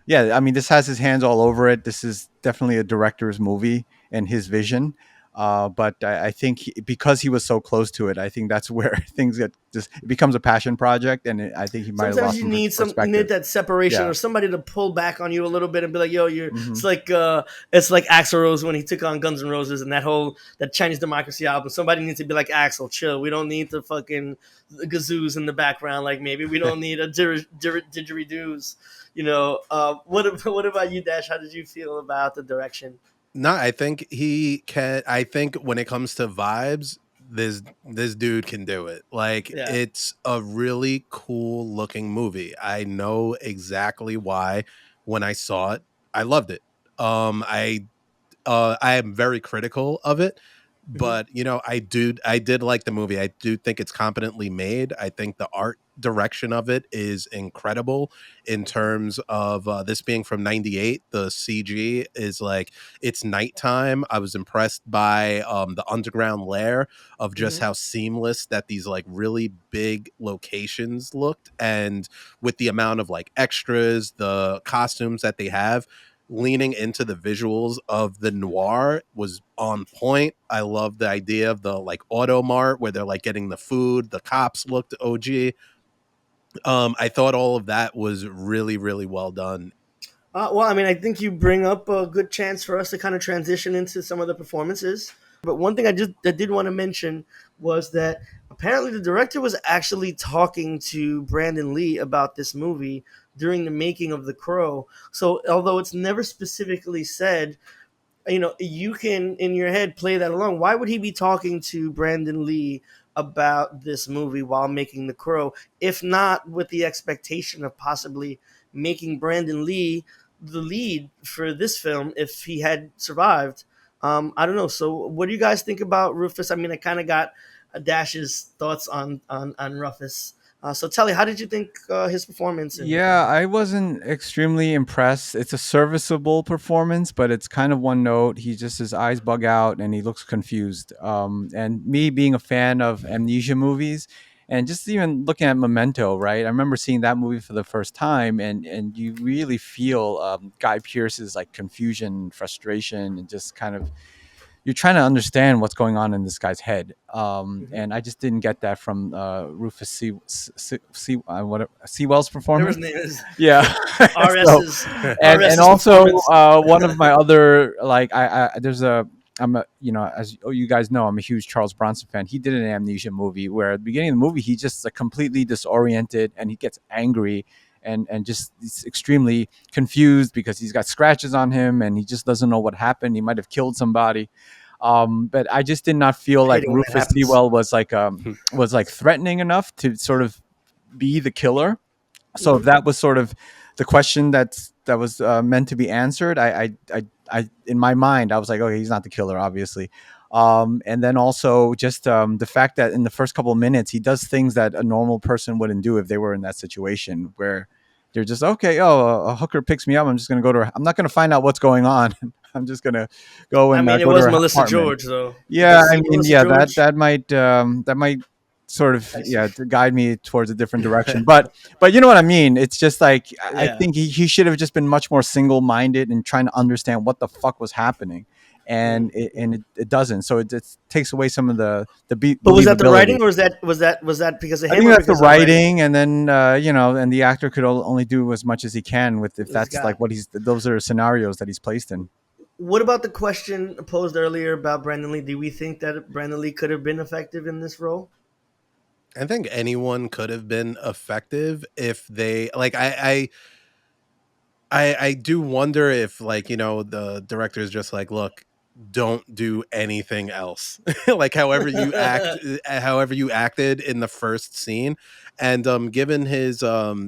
yeah, I mean, this has his hands all over it. This is definitely a director's movie and his vision. But I think because he was so close to it, I think that's where things get just it becomes a passion project, and I think he might have Sometimes lost you some need you need perspective. that separation Yeah. or somebody to pull back on you a little bit and be like, "Yo, you're." Hmm. It's like Axl Rose when he took on Guns N' Roses and that Chinese Democracy album. Somebody needs to be like, "Axl, chill. We don't need the fucking gazoos in the background. Like maybe we don't need a didgeridoos." What about you, Dash? How did you feel about the direction? No, I think he can. I think when it comes to vibes, this dude can do it. Like Yeah. it's a really cool looking movie. I know exactly why when I saw it, I loved it. I am very critical of it, Hmm. but I did like the movie. I do think it's competently made. I think the art direction of it is incredible in terms of this being from 98. The CG is like it's nighttime. I was impressed by the underground lair of just Hmm. how seamless that these like really big locations looked, and with the amount of like extras, the costumes that they have, leaning into the visuals of the noir was on point. I love the idea of the like auto mart where they're like getting the food. The cops looked OG. I thought all of that was really, really well done. Well, I mean, I think you bring up a good chance for us to kind of transition into some of the performances. But one thing I did want to mention was that apparently the director was actually talking to Brandon Lee about this movie during the making of The Crow. So although it's never specifically said, you can in your head play that along. Why would he be talking to Brandon Lee about this movie while making The Crow, if not with the expectation of possibly making Brandon Lee the lead for this film if he had survived? I don't know. So what do you guys think about Rufus? I mean, I kind of got Dash's thoughts on Rufus. So Telly, how did you think his performance in Yeah, I wasn't extremely impressed. It's a serviceable performance, but it's kind of one note. He just his eyes bug out and he looks confused. And me being a fan of amnesia movies, and just even looking at Memento, right? I remember seeing that movie for the first time, and you really feel Guy Pearce's like confusion, frustration, and just kind of you're trying to understand what's going on in this guy's head. Mhm. And I just didn't get that from Rufus Sewell's Whatever his performance. name is, Yeah. So RS's and RS's also performance. one of my other like I there's a I'm a as you guys know, I'm a huge Charles Bronson fan. He did an amnesia movie where at the beginning of the movie he's just like completely disoriented and he gets angry and just he's extremely confused because he's got scratches on him and he just doesn't know what happened. He might have killed somebody. But I just did not feel I like hate it when that Rufus happens. Sewell was like threatening enough to sort of be the killer. So if Hmm. that was sort of the question that was meant to be answered, in my mind I was like, okay, he's not the killer, obviously. And then also just the fact that in the first couple of minutes he does things that a normal person wouldn't do if they were in that situation where they're just okay. Oh, a hooker picks me up. I'm just gonna go to her. I'm not gonna find out what's going on. I'm just gonna go I and mean, it go to was her Melissa apartment. George, though. You Yeah, could I see mean, Melissa yeah, that George. that might sort of to guide me towards a different direction. But you know what I mean? It's just like I Yeah. think he should have just been much more single minded and trying to understand what the fuck was happening, and Mm-hmm. it doesn't. So it takes away some of But was that the believability. writing, or was that because of I him, think or that's the because of the writing? writing, and then and the actor could only do as much as he can with if This that's guy. like what he's those are scenarios that he's placed in. What about the question posed earlier about Brandon Lee? Do we think that Brandon Lee could have been effective in this role? I think anyone could have been effective if they like. I do wonder if, like, the director is just like, look, don't do anything else. Like, however you acted in the first scene. And given his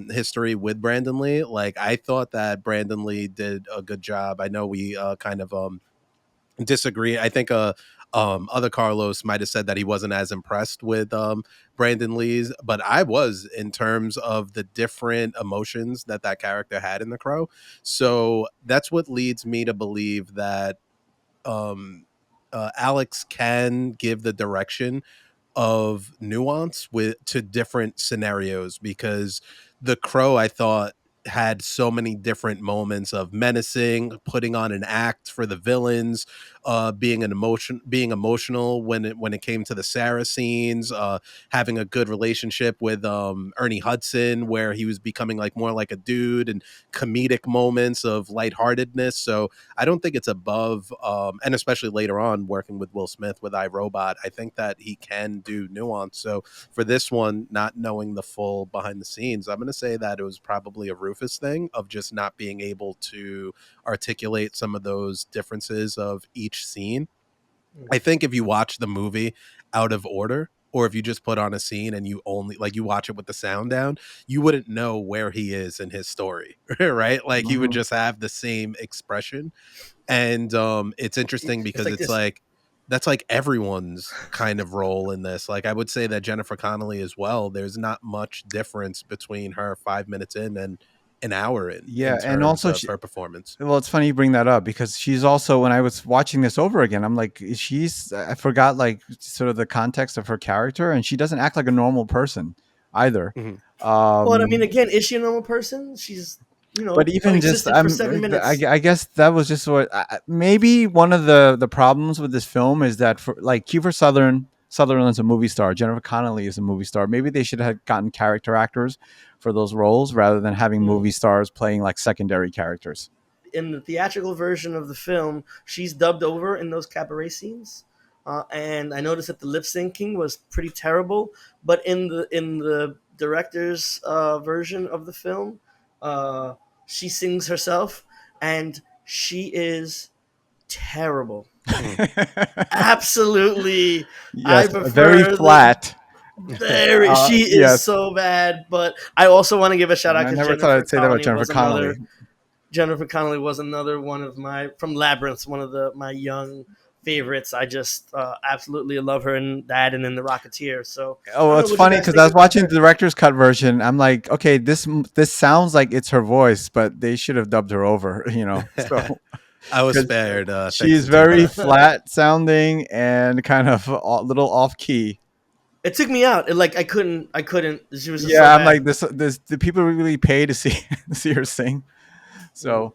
history with Brandon Lee, like, I thought that Brandon Lee did a good job. I know we kind of disagree. I think other Carlos might have said that he wasn't as impressed with Brandon Lee's, but I was, in terms of the different emotions that that character had in The Crow. So that's what leads me to believe that um, Alex can give the direction of nuance with to different scenarios, because the Crow, I thought, had so many different moments of menacing, putting on an act for the villains, being emotional when it came to the Sarah scenes, having a good relationship with Ernie Hudson, where he was becoming like more like a dude, and comedic moments of lightheartedness. So I don't think it's above, and especially later on working with Will Smith with iRobot, I think that he can do nuance. So for this one, not knowing the full behind the scenes, I'm going to say that it was probably a Rufus thing of just not being able to articulate some of those differences of each scene. I think if you watch the movie out of order, or if you just put on a scene and you only like you watch it with the sound down, you wouldn't know where he is in his story, right? Like, he would Mhm. just have the same expression. And it's interesting It's because like it's this. like that's like everyone's kind of role in this. Like, I would say that Jennifer Connelly as well, there's not much difference between her 5 minutes in and an hour Yeah, in and terms also of her performance. well, it's funny you bring that up because she's also when I was watching this over again, I'm like, she's I forgot like sort of the context of her character, and she doesn't act like a normal person either. Mhm. But I mean, Um, again, is she a normal person? She's, but even just existed for 7 minutes. I guess that was just what maybe one of the problems with this film is that for like Kiefer Sutherland's a movie star, Jennifer Connelly is a movie star. Maybe they should have gotten character actors for those roles rather than having Hmm. movie stars playing like secondary characters. In the theatrical version of the film, she's dubbed over in those cabaret scenes, and I noticed that the lip syncing was pretty terrible. But in the director's version of the film, uh, she sings herself, and she is terrible. Mhm. Absolutely, I Yes, very prefer the flat. very. She is Yes, so bad. But I also want to give a shout and out I because never thought Jennifer I'd say that about Connelly Jennifer was another Connelly. Jennifer Connelly was another one of my from Labyrinth, one of the my young favorites. I just absolutely love her in that and in The Rocketeer. So I Oh, don't know it's what you funny guys because I think was about watching the her. director's cut version. I'm like, okay, this sounds like it's her voice, but they should have dubbed her over, you know. So I was because spared thanks she's to Tubi. very flat sounding and kind of a little off key. It took me out. Like I couldn't. She was just so Yeah, I'm bad. like this. The people really pay to see see her sing. Mm. So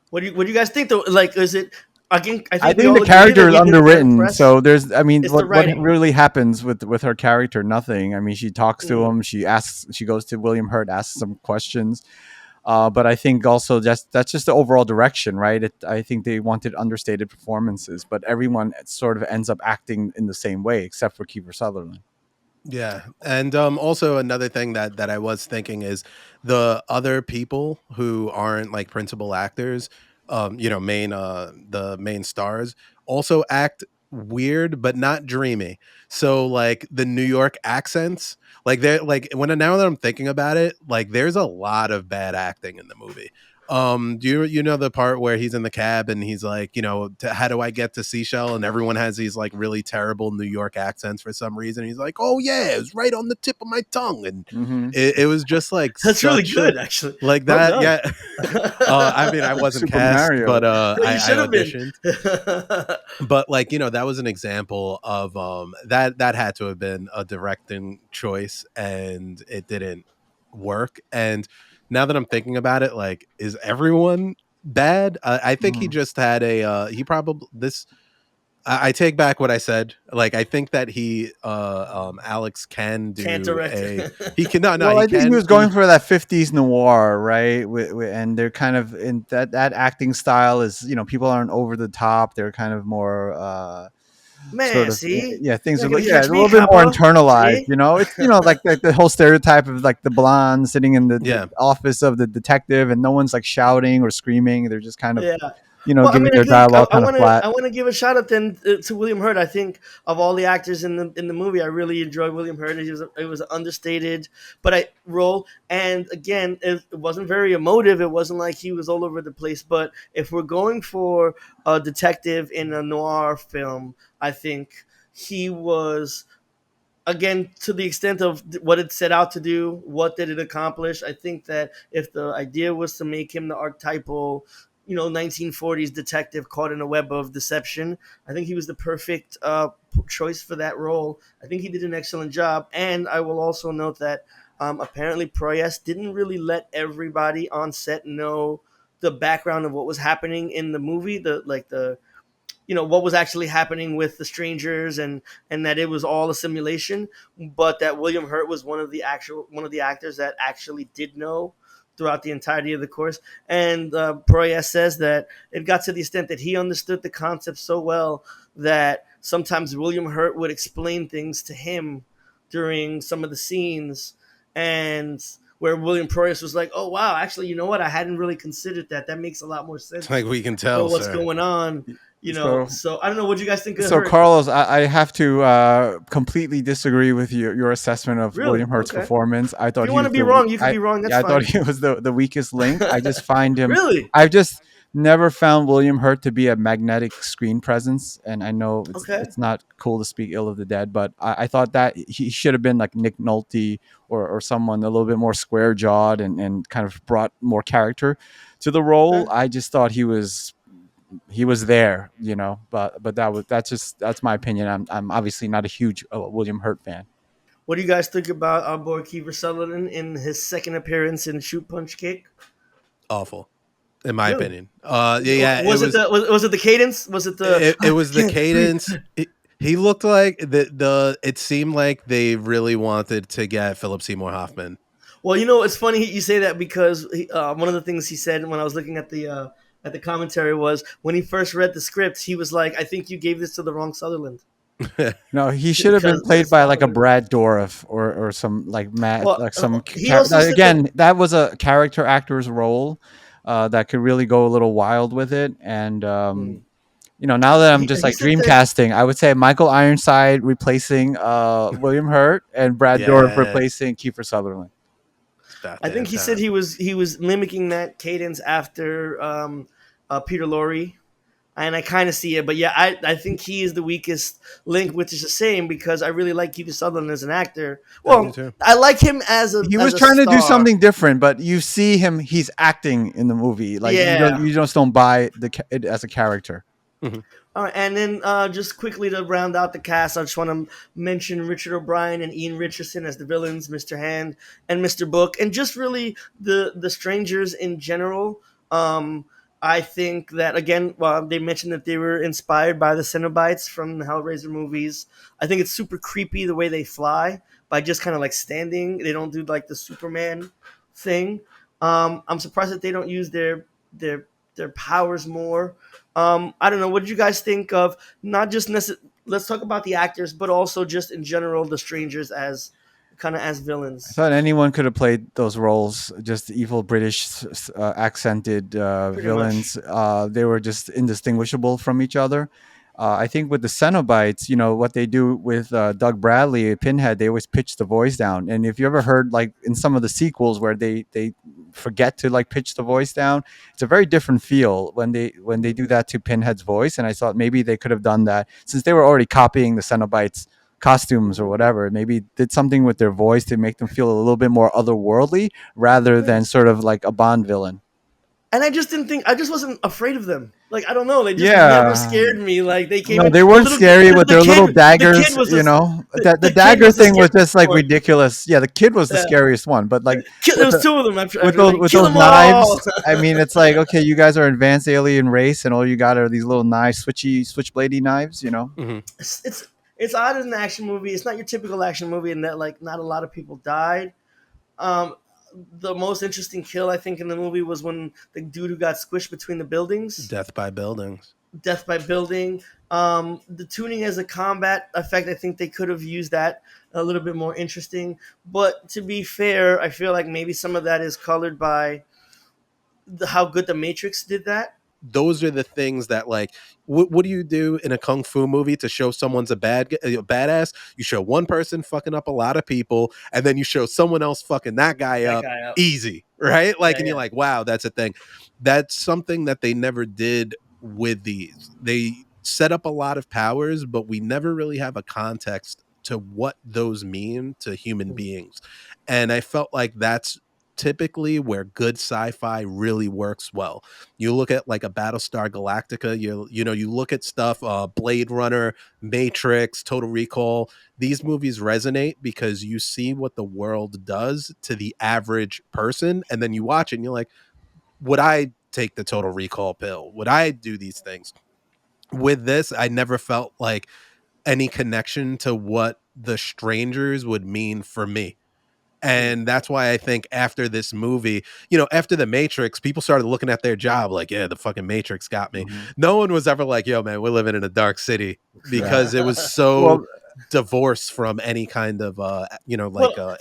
What do you guys think though? Like, is it again? I I think we think the all agree character that is we didn't get underwritten. impressed. So there's, I mean, It's the what writing. really happens with her character? Nothing. I mean, she talks to Mm. him. She goes to William Hurt, asks some questions. But I think also that's just the overall direction, right? I think they wanted understated performances, but everyone sort of ends up acting in the same way, except for Kiefer Sutherland. Yeah, and also another thing that I was thinking is the other people who aren't like principal actors, main the main stars also act weird but not dreamy. So like the New York accents, like they're like when now that I'm thinking about it, like there's a lot of bad acting in the movie. Do you know the part where he's in the cab and he's like, how do I get to Seashell? And everyone has these like really terrible New York accents for some reason. He's like, oh yeah, it's right on the tip of my tongue, and Hmm. it was just like That's really such a good, actually. like Well that. done. Yeah, I mean, I wasn't Super cast, but Mario. You I should have been. auditioned. But like, that was an example of that had to have been a directing choice, and it didn't work. And now that I'm thinking about it, like, is everyone bad? I think he Mhm. just had a he probably this I take back what I said. Like, I think that Alex can Can't do direct. a he can no Well, he I think he can was going for that 50s noir, right? And they're kind of in that acting style is, people aren't over the top. They're kind of more sort Man, of see, yeah, things you're are not gonna yeah, a catch me, little bit more Capo. internalized, See, it's like the whole stereotype of like the blonde sitting in the yeah. office of the detective and no one's like shouting or screaming. They're just kind of, yeah. Well, I giving mean, I their think dialogue I kind of want to flat. I want to give a shout out then to William Hurt. I think of all the actors in the movie, I really enjoyed William Hurt. It was an understated but I role, and again, it wasn't very emotive. It wasn't like he was all over the place. But if we're going for a detective in a noir film, I think he was, again, to the extent of what it set out to do, what did it accomplish. I think that if the idea was to make him the archetypal 1940s detective caught in a web of deception, I think he was the perfect choice for that role. I think he did an excellent job. And I will also note that apparently Proyas didn't really let everybody on set know the background of what was happening in the movie, the what was actually happening with the strangers, and that it was all a simulation, but that William Hurt was one of the actors that actually did know throughout the entirety of the course. And Proyas says that it got to the extent that he understood the concept so well that sometimes William Hurt would explain things to him during some of the scenes, and where William Proyas was like, "Oh wow, actually, you know what? I hadn't really considered that. That makes a lot more It's sense like we can for tell, what's sir. going on." So So I don't know. What do you guys think of So, Hurt? Carlos, I have to completely disagree with your assessment of Really? William Hurt's Okay. performance. I If thought you he want was to be the wrong, you could I be wrong. That's yeah, I thought fine. he was the weakest link. I just find him. Really? I've just never found William Hurt to be a magnetic screen presence, and I know Okay. it's not cool to speak ill of the dead, but I thought that he should have been like Nick Nolte or someone a little bit more square jawed and kind of brought more character to the role. Okay. I just thought he was there, but that's my opinion. I'm obviously not a huge William Hurt fan. What do you guys think about our boy Kiefer Sutherland in his second appearance in Shoot Punch Kick? Awful, in my Really? opinion. Yeah, it Was it was was it the cadence? Was it the it I was the can't breathe? cadence. He looked like it seemed like they really wanted to get Philip Seymour Hoffman. Well, it's funny you say that because one of the things he said when I was looking at the commentary was when he first read the script, he was like, "I think you gave this to the wrong Sutherland No, he should have been because played his by like a father." Brad Dourif or some like Matt, Well, like some he also said that. again, that was a character actor's role that could really go a little wild with it. And Hmm. now that I'm just He like said that. dreamcasting, I would say Michael Ironside replacing William Hurt and Brad Dourif Yes, replacing Kiefer Sutherland. it's about I think damn he said time. he was mimicking that cadence after Peter Lorre, and I kind of see it. But yeah, I think he is the weakest link, which is a shame because I really like Kiefer Sutherland as an actor. I do Well, too. I like him as a He as was a trying to do star. something different, but you see him; he's acting in the movie. Like Yeah. you just don't buy it as a character. Mhm. All right, and then just quickly to round out the cast, I just want to mention Richard O'Brien and Ian Richardson as the villains, Mr. Hand and Mr. Book, and just really the strangers in general. Um, I think that again, they mentioned that they were inspired by the Cenobites from the Hellraiser movies. I think it's super creepy the way they fly by just kind of like standing. They don't do like the Superman thing. I'm surprised that they don't use their their powers more. I don't know. What did you guys think of not just let's talk about the actors, but also just in general the strangers as kind of as I villains, thought anyone could have played those roles, just evil British accented pretty much. villains. They were just indistinguishable from each other. I think with the Cenobites, what they do with Doug Bradley, Pinhead, they always pitch the voice down. And if you ever heard like in some of the sequels where they forget to like pitch the voice down, it's a very different feel when they do that to Pinhead's voice. And I thought maybe they could have done that since they were already copying the Cenobites costumes or whatever. Maybe did something with their voice to make them feel a little bit more otherworldly rather Yeah. than sort of like a Bond villain. and I just didn't think I just wasn't afraid of them. Like I don't know, they just never Yeah. scared me. Like they came No, in they the weren't little scary with their little the kid daggers, was you know. The the kid dagger was the thing was scariest just like one. ridiculous. Yeah, the kid was the Yeah, scariest one, but like kill, there with was the two of them. After like with kill those them all. knives, I mean, it's like okay, you guys are advanced alien race, and all you got are these little knives, switchbladey knives, you know. Hmm. it's it's odd as an action movie. It's not your typical action movie in that like not a lot of people died. Um, the most interesting kill I think in the movie was when the dude who got squished between the buildings. Death by buildings. Death by building. The tuning as a combat effect, I think they could have used that a little bit more interesting. But to be fair, I feel like maybe some of that is colored by how good the Matrix did that. Those are the things that like what do you do in a kung fu movie to show someone's a badass? You show one person fucking up a lot of people, and then you show someone else fucking that guy That up guy up. easy, right? Like, Yeah, and you're yeah. like, wow, that's a thing. That's something that they never did with these. They set up a lot of powers, but we never really have a context to what those mean to human Hmm. beings. And I felt like that's typically where good sci-fi really works well. You look at like a Battlestar Galactica, you look at stuff, Blade Runner, Matrix, Total Recall. These movies resonate because you see what the world does to the average person, and then you watch it and you're like, would I take the Total Recall pill? Would I do these things? With this, I never felt like any connection to what the strangers would mean for me. Hmm. And that's why I think after this movie, after the Matrix, people started looking at their job like, yeah, the fucking Matrix got me. Hmm. No one was ever like, yo, man, we're living in a dark city, because it was so Well, divorced from any kind of, Well, I yeah, mean,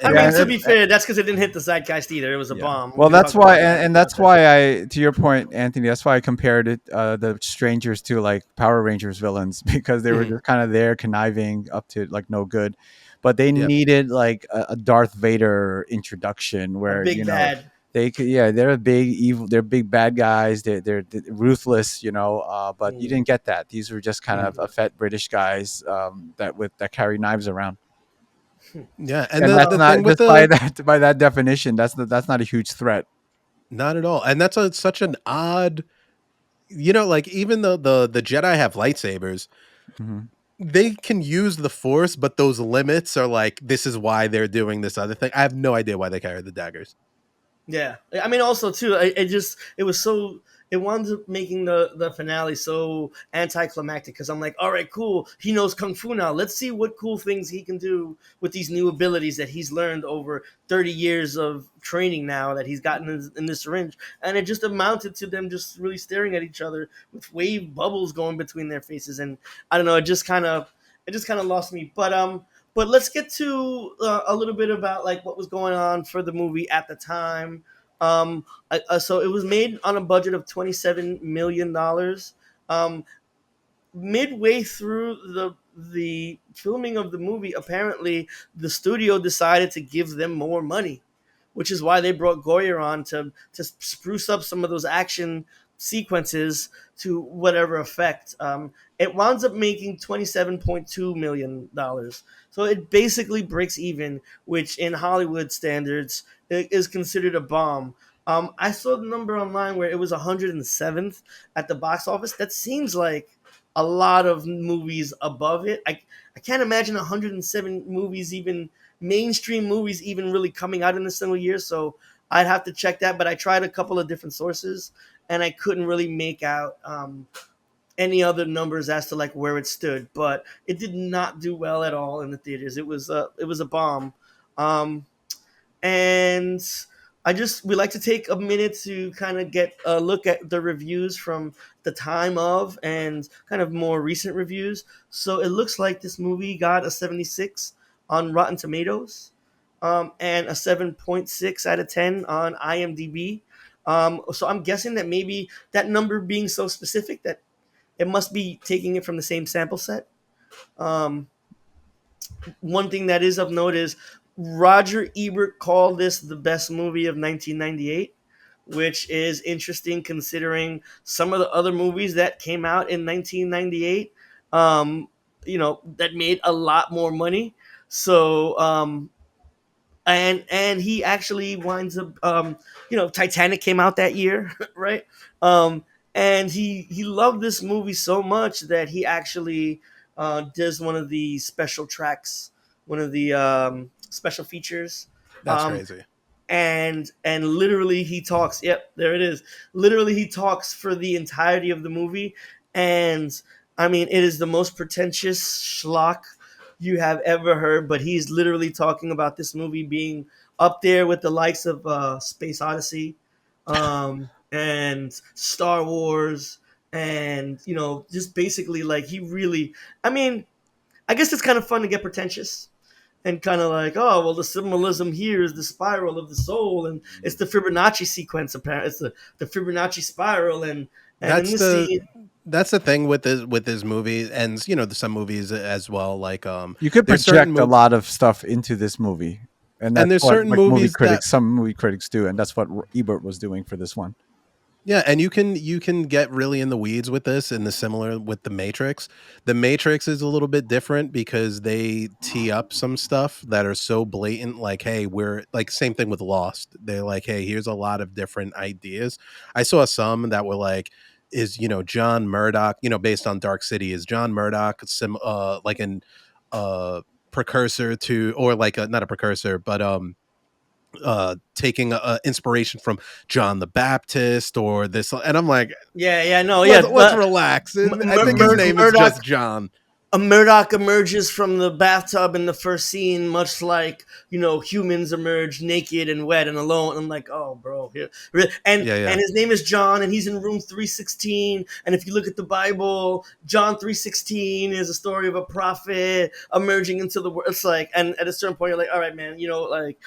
environment. to be fair, that's because it didn't hit the zeitgeist either. It was a yeah. bomb. We Well, could that's talk about why, that in and that's context. why to your point, Anthony, that's why I compared it, the strangers to like Power Rangers villains because they were Mhm. just kind of there conniving up to like no good, but they Yep. needed like a Darth Vader introduction A where big bad. they could, yeah, they're a big evil, they're big bad guys, they're ruthless, but you Mm. didn't get that. These were just kind of a fat British guys, that carry knives around. Yeah. And And the, that's the thing not with just by the, that by that definition. That's not a huge threat. not at all. And that's such an odd, like even though the Jedi have lightsabers, Hmm. they can use the force, but those limits are like, this is why they're doing this other thing. I have no idea why they carry the daggers. Yeah, I mean, also too, it was so it wound up making the finale so anticlimactic because I'm like, all right, cool, he knows kung fu now. Let's see what cool things he can do with these new abilities that he's learned over 30 years of training now that he's gotten in this syringe, and it just amounted to them just really staring at each other with wave bubbles going between their faces, and I don't know, it just kind of lost me, but let's get to a little bit about like what was going on for the movie at the time. So it was made on a budget of $27 million. Um, Midway through the filming of the movie, apparently the studio decided to give them more money, which is why they brought Goyer on to spruce up some of those action sequences to whatever effect. It winds up making $27.2 million, so it basically breaks even, which in Hollywood standards is considered a bomb. I saw the number online where it was 107th at the box office. That seems like a lot of movies above it. I can't imagine 107 movies, even mainstream movies, even really coming out in a single year. So I'd have to check that. But I tried a couple of different sources and I couldn't really make out any other numbers as to like where it stood. But it did not do well at all in the theaters. It was a bomb. Um, and we like to take a minute to kind of get a look at the reviews from the time of and kind of more recent reviews. So it looks like this movie got a 76 on Rotten Tomatoes, and a 7.6 out of 10 on IMDb. So I'm guessing that maybe that number being so specific that it must be taking it from the same sample set. Um, One thing that is of note is Roger Ebert called this the best movie of 1998, which is interesting considering some of the other movies that came out in 1998, that made a lot more money. So and he actually winds up, Titanic came out that year, right? um and he loved this movie so much that he actually does one of the special tracks, one of the special features. That's um crazy. and literally he talks, yep, there it is, literally he talks for the entirety of the movie. And I mean, it is the most pretentious schlock you have ever heard, but he's literally talking about this movie being up there with the likes of Space Odyssey, and Star Wars, and just basically, like, he really, I mean, I guess it's kind of fun to get pretentious and kind of like, oh well, the symbolism here is the spiral of the soul, and it's the Fibonacci sequence. Apparently, it's the Fibonacci spiral, and in That's this the scene, that's the thing with this movie, and some movies as well. Like You could there's certain project a movies, lot of stuff into this movie, and and that's there's what certain movies that some movie critics do, and that's what Ebert was doing for this one. Yeah, and you can get really in the weeds with this, and the similar with the Matrix. The Matrix is a little bit different because they tee up some stuff that are so blatant, like, hey, we're like, same thing with Lost. They're like, hey, here's a lot of different ideas. I saw some that were like, is John Murdoch, based on Dark City, is John Murdoch like an precursor to, or like not a precursor, but taking inspiration from John the Baptist or this, and I'm like, yeah, yeah, no, yeah, let's relax. And I think his name is Murdoch just John. a Murdoch emerges from the bathtub in the first scene, much like humans emerge naked and wet and alone. I'm like, oh, bro, here, and Yeah, his name is John, and he's in room 316. And if you look at the Bible, John 316 is a story of a prophet emerging into the world. It's like, and at a certain point, you're like, all right, man, like.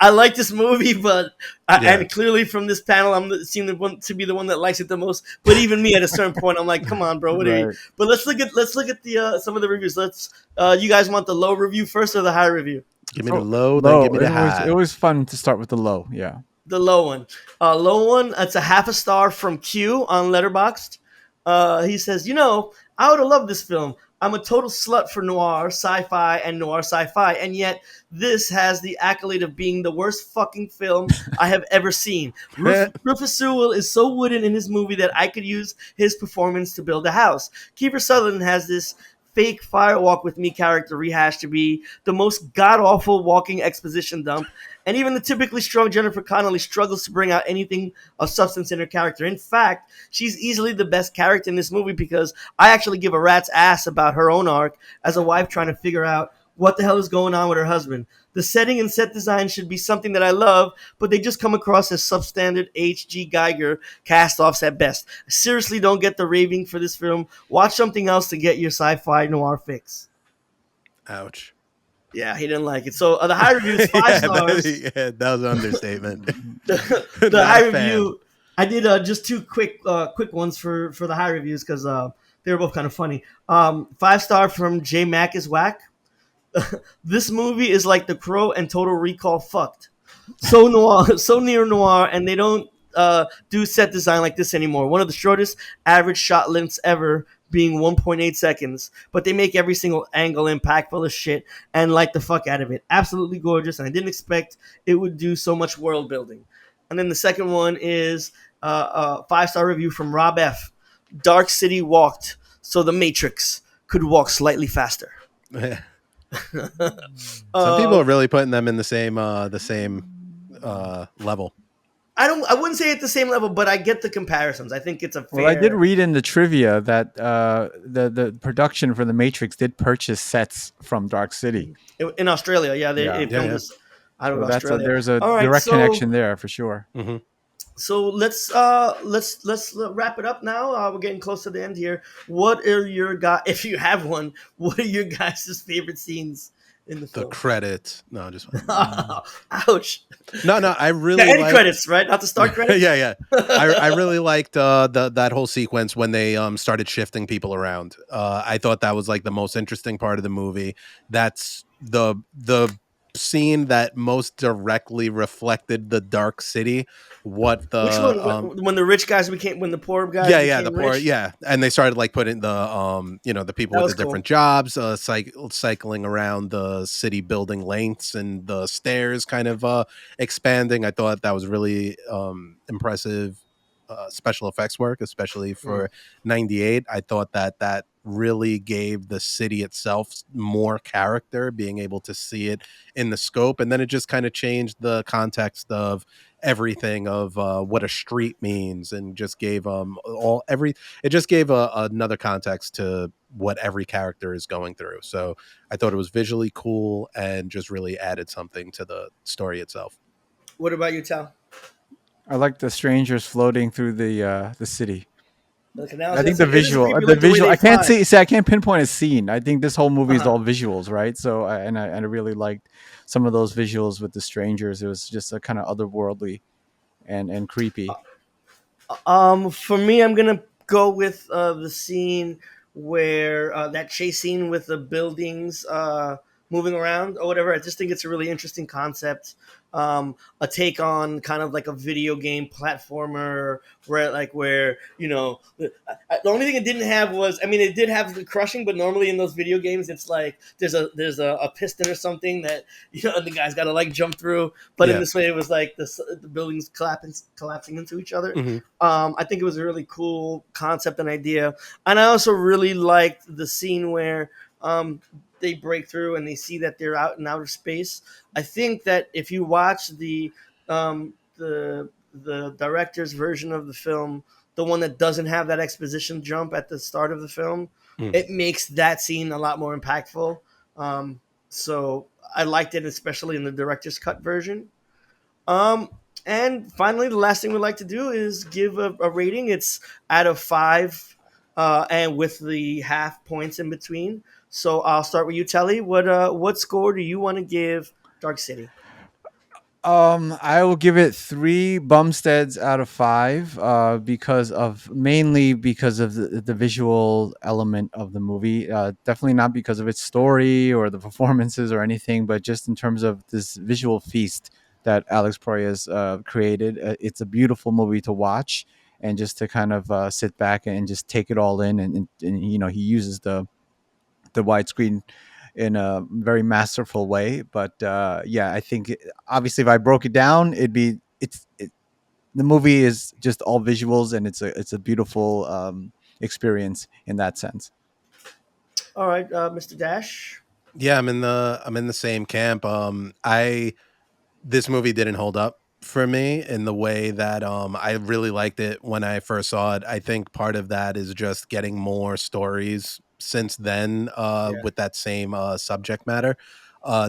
I like this movie, but yeah. and clearly from this panel, seem to be the one that likes it the most. But even me, at a certain point, I'm like, come on, bro, what are you? Right. But let's look at the some of the reviews. You guys want the low review first or the high review? Give me the So low, then low. give me the It high. was fun to start with the low. Yeah. The low one. Low one. It's a half a star from Q on Letterboxd. He says, I would have loved this film. I'm a total slut for noir, sci-fi, and noir sci-fi, and yet this has the accolade of being the worst fucking film I have ever seen. Rufus Sewell is so wooden in his movie that I could use his performance to build a house. Kiefer Sutherland has this fake firewalk with me character rehashed to be the most god-awful walking exposition dump, and even the typically strong Jennifer Connelly struggles to bring out anything of substance in her character. In fact, she's easily the best character in this movie because I actually give a rat's ass about her own arc as a wife trying to figure out what the hell is going on with her husband. The setting and set design should be something that I love, but they just come across as substandard H.G. Geiger cast-offs at best. I seriously don't get the raving for this film. Watch something else to get your sci-fi noir fix. Ouch. Yeah, he didn't like it. So the high review is five Yeah, stars. that was an understatement. The Not high a fan. review. I did just two quick ones for the high reviews because they were both kind of funny. 5 star from J Mac is whack. This movie is like The Crow and Total Recall fucked. So noir, so near noir, and they don't do set design like this anymore. One of the shortest average shot lengths ever, being 1.8 seconds, but they make every single angle impactful as shit and light the fuck out of it. Absolutely gorgeous, and I didn't expect it would do so much world building. And then the second one is a 5 star review from Rob F. Dark City walked so the Matrix could walk slightly faster. Some people Uh, are really putting them in the same level. I wouldn't say at the same level, but I get the comparisons. I think it's a Well, I did fair read in the trivia that the production for the Matrix did purchase sets from Dark City. in Australia. Yeah, they Yeah. Yeah, filmed yeah. this out of So Australia. there's a All right, direct so connection there for sure. Hmm. so let's wrap it up now. We're getting close to the end here. What are your guys, if you have one? What are your guys' favorite scenes in the The film? credits. No, just Ouch. no. I Yeah, really end like. credits, right? Not the start credits. Yeah, yeah. I really liked that whole sequence when they started shifting people around. I thought that was like the most interesting part of the movie. That's the scene that most directly reflected the Dark City. What Which the one? When the rich guys became, when the poor guys Yeah, the became poor, rich? yeah, and they started like putting the the people That with was the different cool. jobs, cycling around the city building lengths and the stairs kind of expanding. I thought that was really impressive special effects work, especially Mm. for '98. I thought that that really gave the city itself more character, being able to see it in the scope, and then it just kind of changed the context of everything of what a street means, and just gave all every it just gave another context to what every character is going through. So I thought it was visually cool and just really added something to the story itself. What about you, Tal? I like the strangers floating through the city. The canals. I think Yes, it is creepy. the Like the way visual. they I can't fly. see. I can't pinpoint a scene. I think this whole movie Uh is all huh. visuals, right? So, I really liked some of those visuals with the strangers. It was just a kind of otherworldly and creepy. For me, I'm gonna go with the scene where that chase scene with the buildings moving around or whatever. I just think it's a really interesting concept. A take on kind of like a video game platformer, where the only thing it didn't have was, I mean, it did have the crushing, but normally in those video games, it's like there's a piston or something that the guy's got to like jump through. But in Yeah. this way, it was like the buildings collapsing into each other. Hmm. I think it was a really cool concept and idea, and I also really liked the scene where they break through and they see that they're out in outer space. I think that if you watch the director's version of the film, the one that doesn't have that exposition jump at the start of the film, it makes that scene a lot more impactful. Um, so I liked it, especially in the director's cut version. Um, and finally, the last thing we like to do is give a rating. It's out of five, and with the half points in between. So I'll start with you, Telly. What score do you want to give Dark City? I will give it 3 Bumsteads out of 5, mainly because of the visual element of the movie. Definitely not because of its story or the performances or anything, but just in terms of this visual feast that Alex Proyas created. It's a beautiful movie to watch and just to kind of sit back and just take it all in. And he uses the widescreen in a very masterful way. But yeah, I think obviously if I broke it down, the movie is just all visuals, and it's a beautiful experience in that sense. All right, Mr. Dash. Yeah, I'm in the same camp. I This movie didn't hold up for me in the way that I really liked it when I first saw it. I think part of that is just getting more stories since then Yeah. with that same subject matter.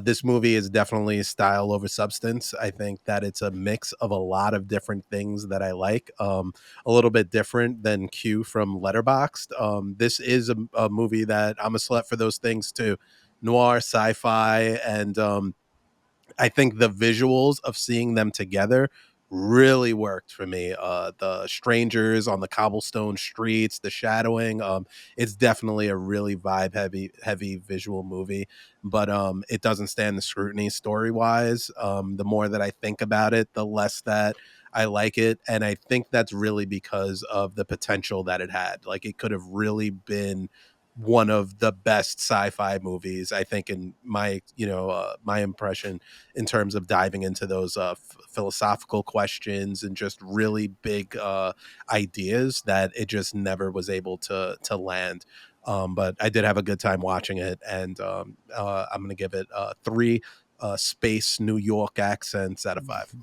This movie is definitely style over substance. I think that it's a mix of a lot of different things that I like. A little bit different than Q from Letterboxd. This is a movie that I'm a slut for those things too. Noir, sci-fi, and I think the visuals of seeing them together really worked for me. The strangers on the cobblestone streets, the shadowing. It's definitely a really vibe heavy visual movie, but it doesn't stand the scrutiny story wise. The more that I think about it, the less that I like it, and I think that's really because of the potential that it had. Like it could have really been one of the best sci-fi movies, I think, in my my impression, in terms of diving into those philosophical questions and just really big ideas that it just never was able to land. But I did have a good time watching it, and I'm going to give it 3 space New York accents out of 5.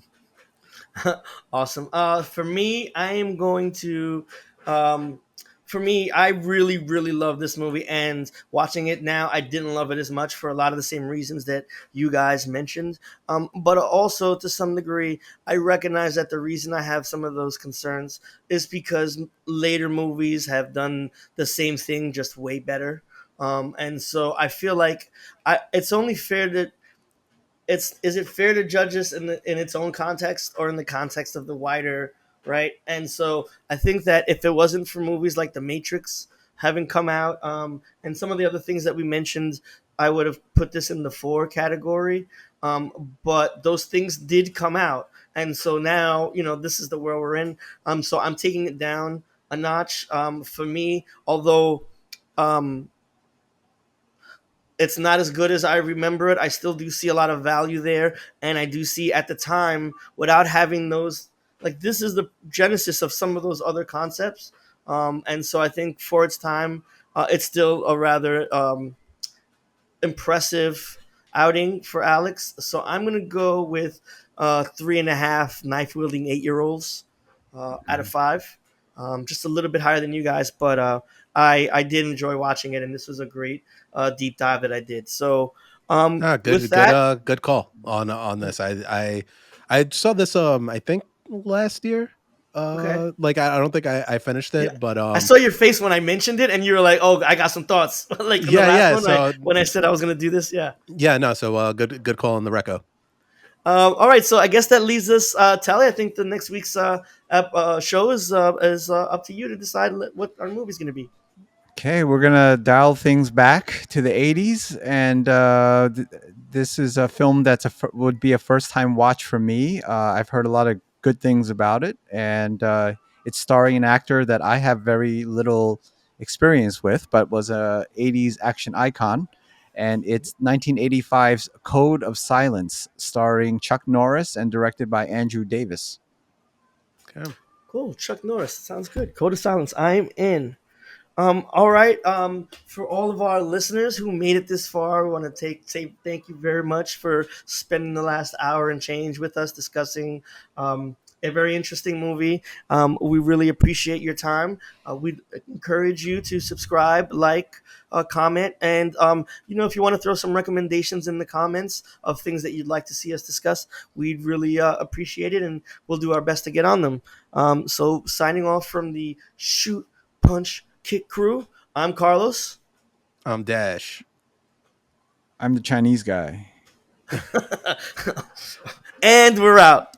Awesome. For me, I am going to. Um, for me, I really, really love this movie, and watching it now, I didn't love it as much for a lot of the same reasons that you guys mentioned. But also, to some degree, I recognize that the reason I have some of those concerns is because later movies have done the same thing just way better. And so I feel like it's only fair to it's is it fair to judge this in its own context or in the context of the wider, right? And so I think that if it wasn't for movies like The Matrix having come out, and some of the other things that we mentioned, I would have put this in the four category. But those things did come out, and so now this is the world we're in. So I'm taking it down a notch. For me, although um, it's not as good as I remember it, I still do see a lot of value there, and I do see at the time without having those, like, this is the genesis of some of those other concepts. And so I think for its time, it's still a rather impressive outing for Alex. So I'm gonna go with 3.5 knife wielding 8-year-olds out of Mhm. 5. Just a little bit higher than you guys, but I did enjoy watching it, and this was a great deep dive that I did. So Ah, with good, that, good call on this. I saw this I think last year. okay, Like I don't think I finished yeah. it, but I saw your face when I mentioned it, and you were like, "Oh, I got some thoughts." Like in the yeah, last yeah. one, I So when I said I was gonna do this, yeah. yeah, no. So good call on the reco. All right, so I guess that leaves us, Tally. I think the next week's show is up to you to decide what our movie's going to be. Okay, we're gonna dial things back to the '80s, and this is a film that's would be a first-time watch for me. I've heard a lot of good things about it, and it's starring an actor that I have very little experience with, but was a '80s action icon. And it's 1985's Code of Silence, starring Chuck Norris and directed by Andrew Davis. Okay. Cool, Chuck Norris. Sounds good. Code of Silence. I'm in. All right. For all of our listeners who made it this far, we want to say thank you very much for spending the last hour and change with us discussing a very interesting movie. We really appreciate your time. We encourage you to subscribe, like, comment, and if you want to throw some recommendations in the comments of things that you'd like to see us discuss, we'd really appreciate it, and we'll do our best to get on them. So signing off from the Shoot Punch Kick Crew. I'm Carlos. Dash. I'm the Chinese guy. And we're out.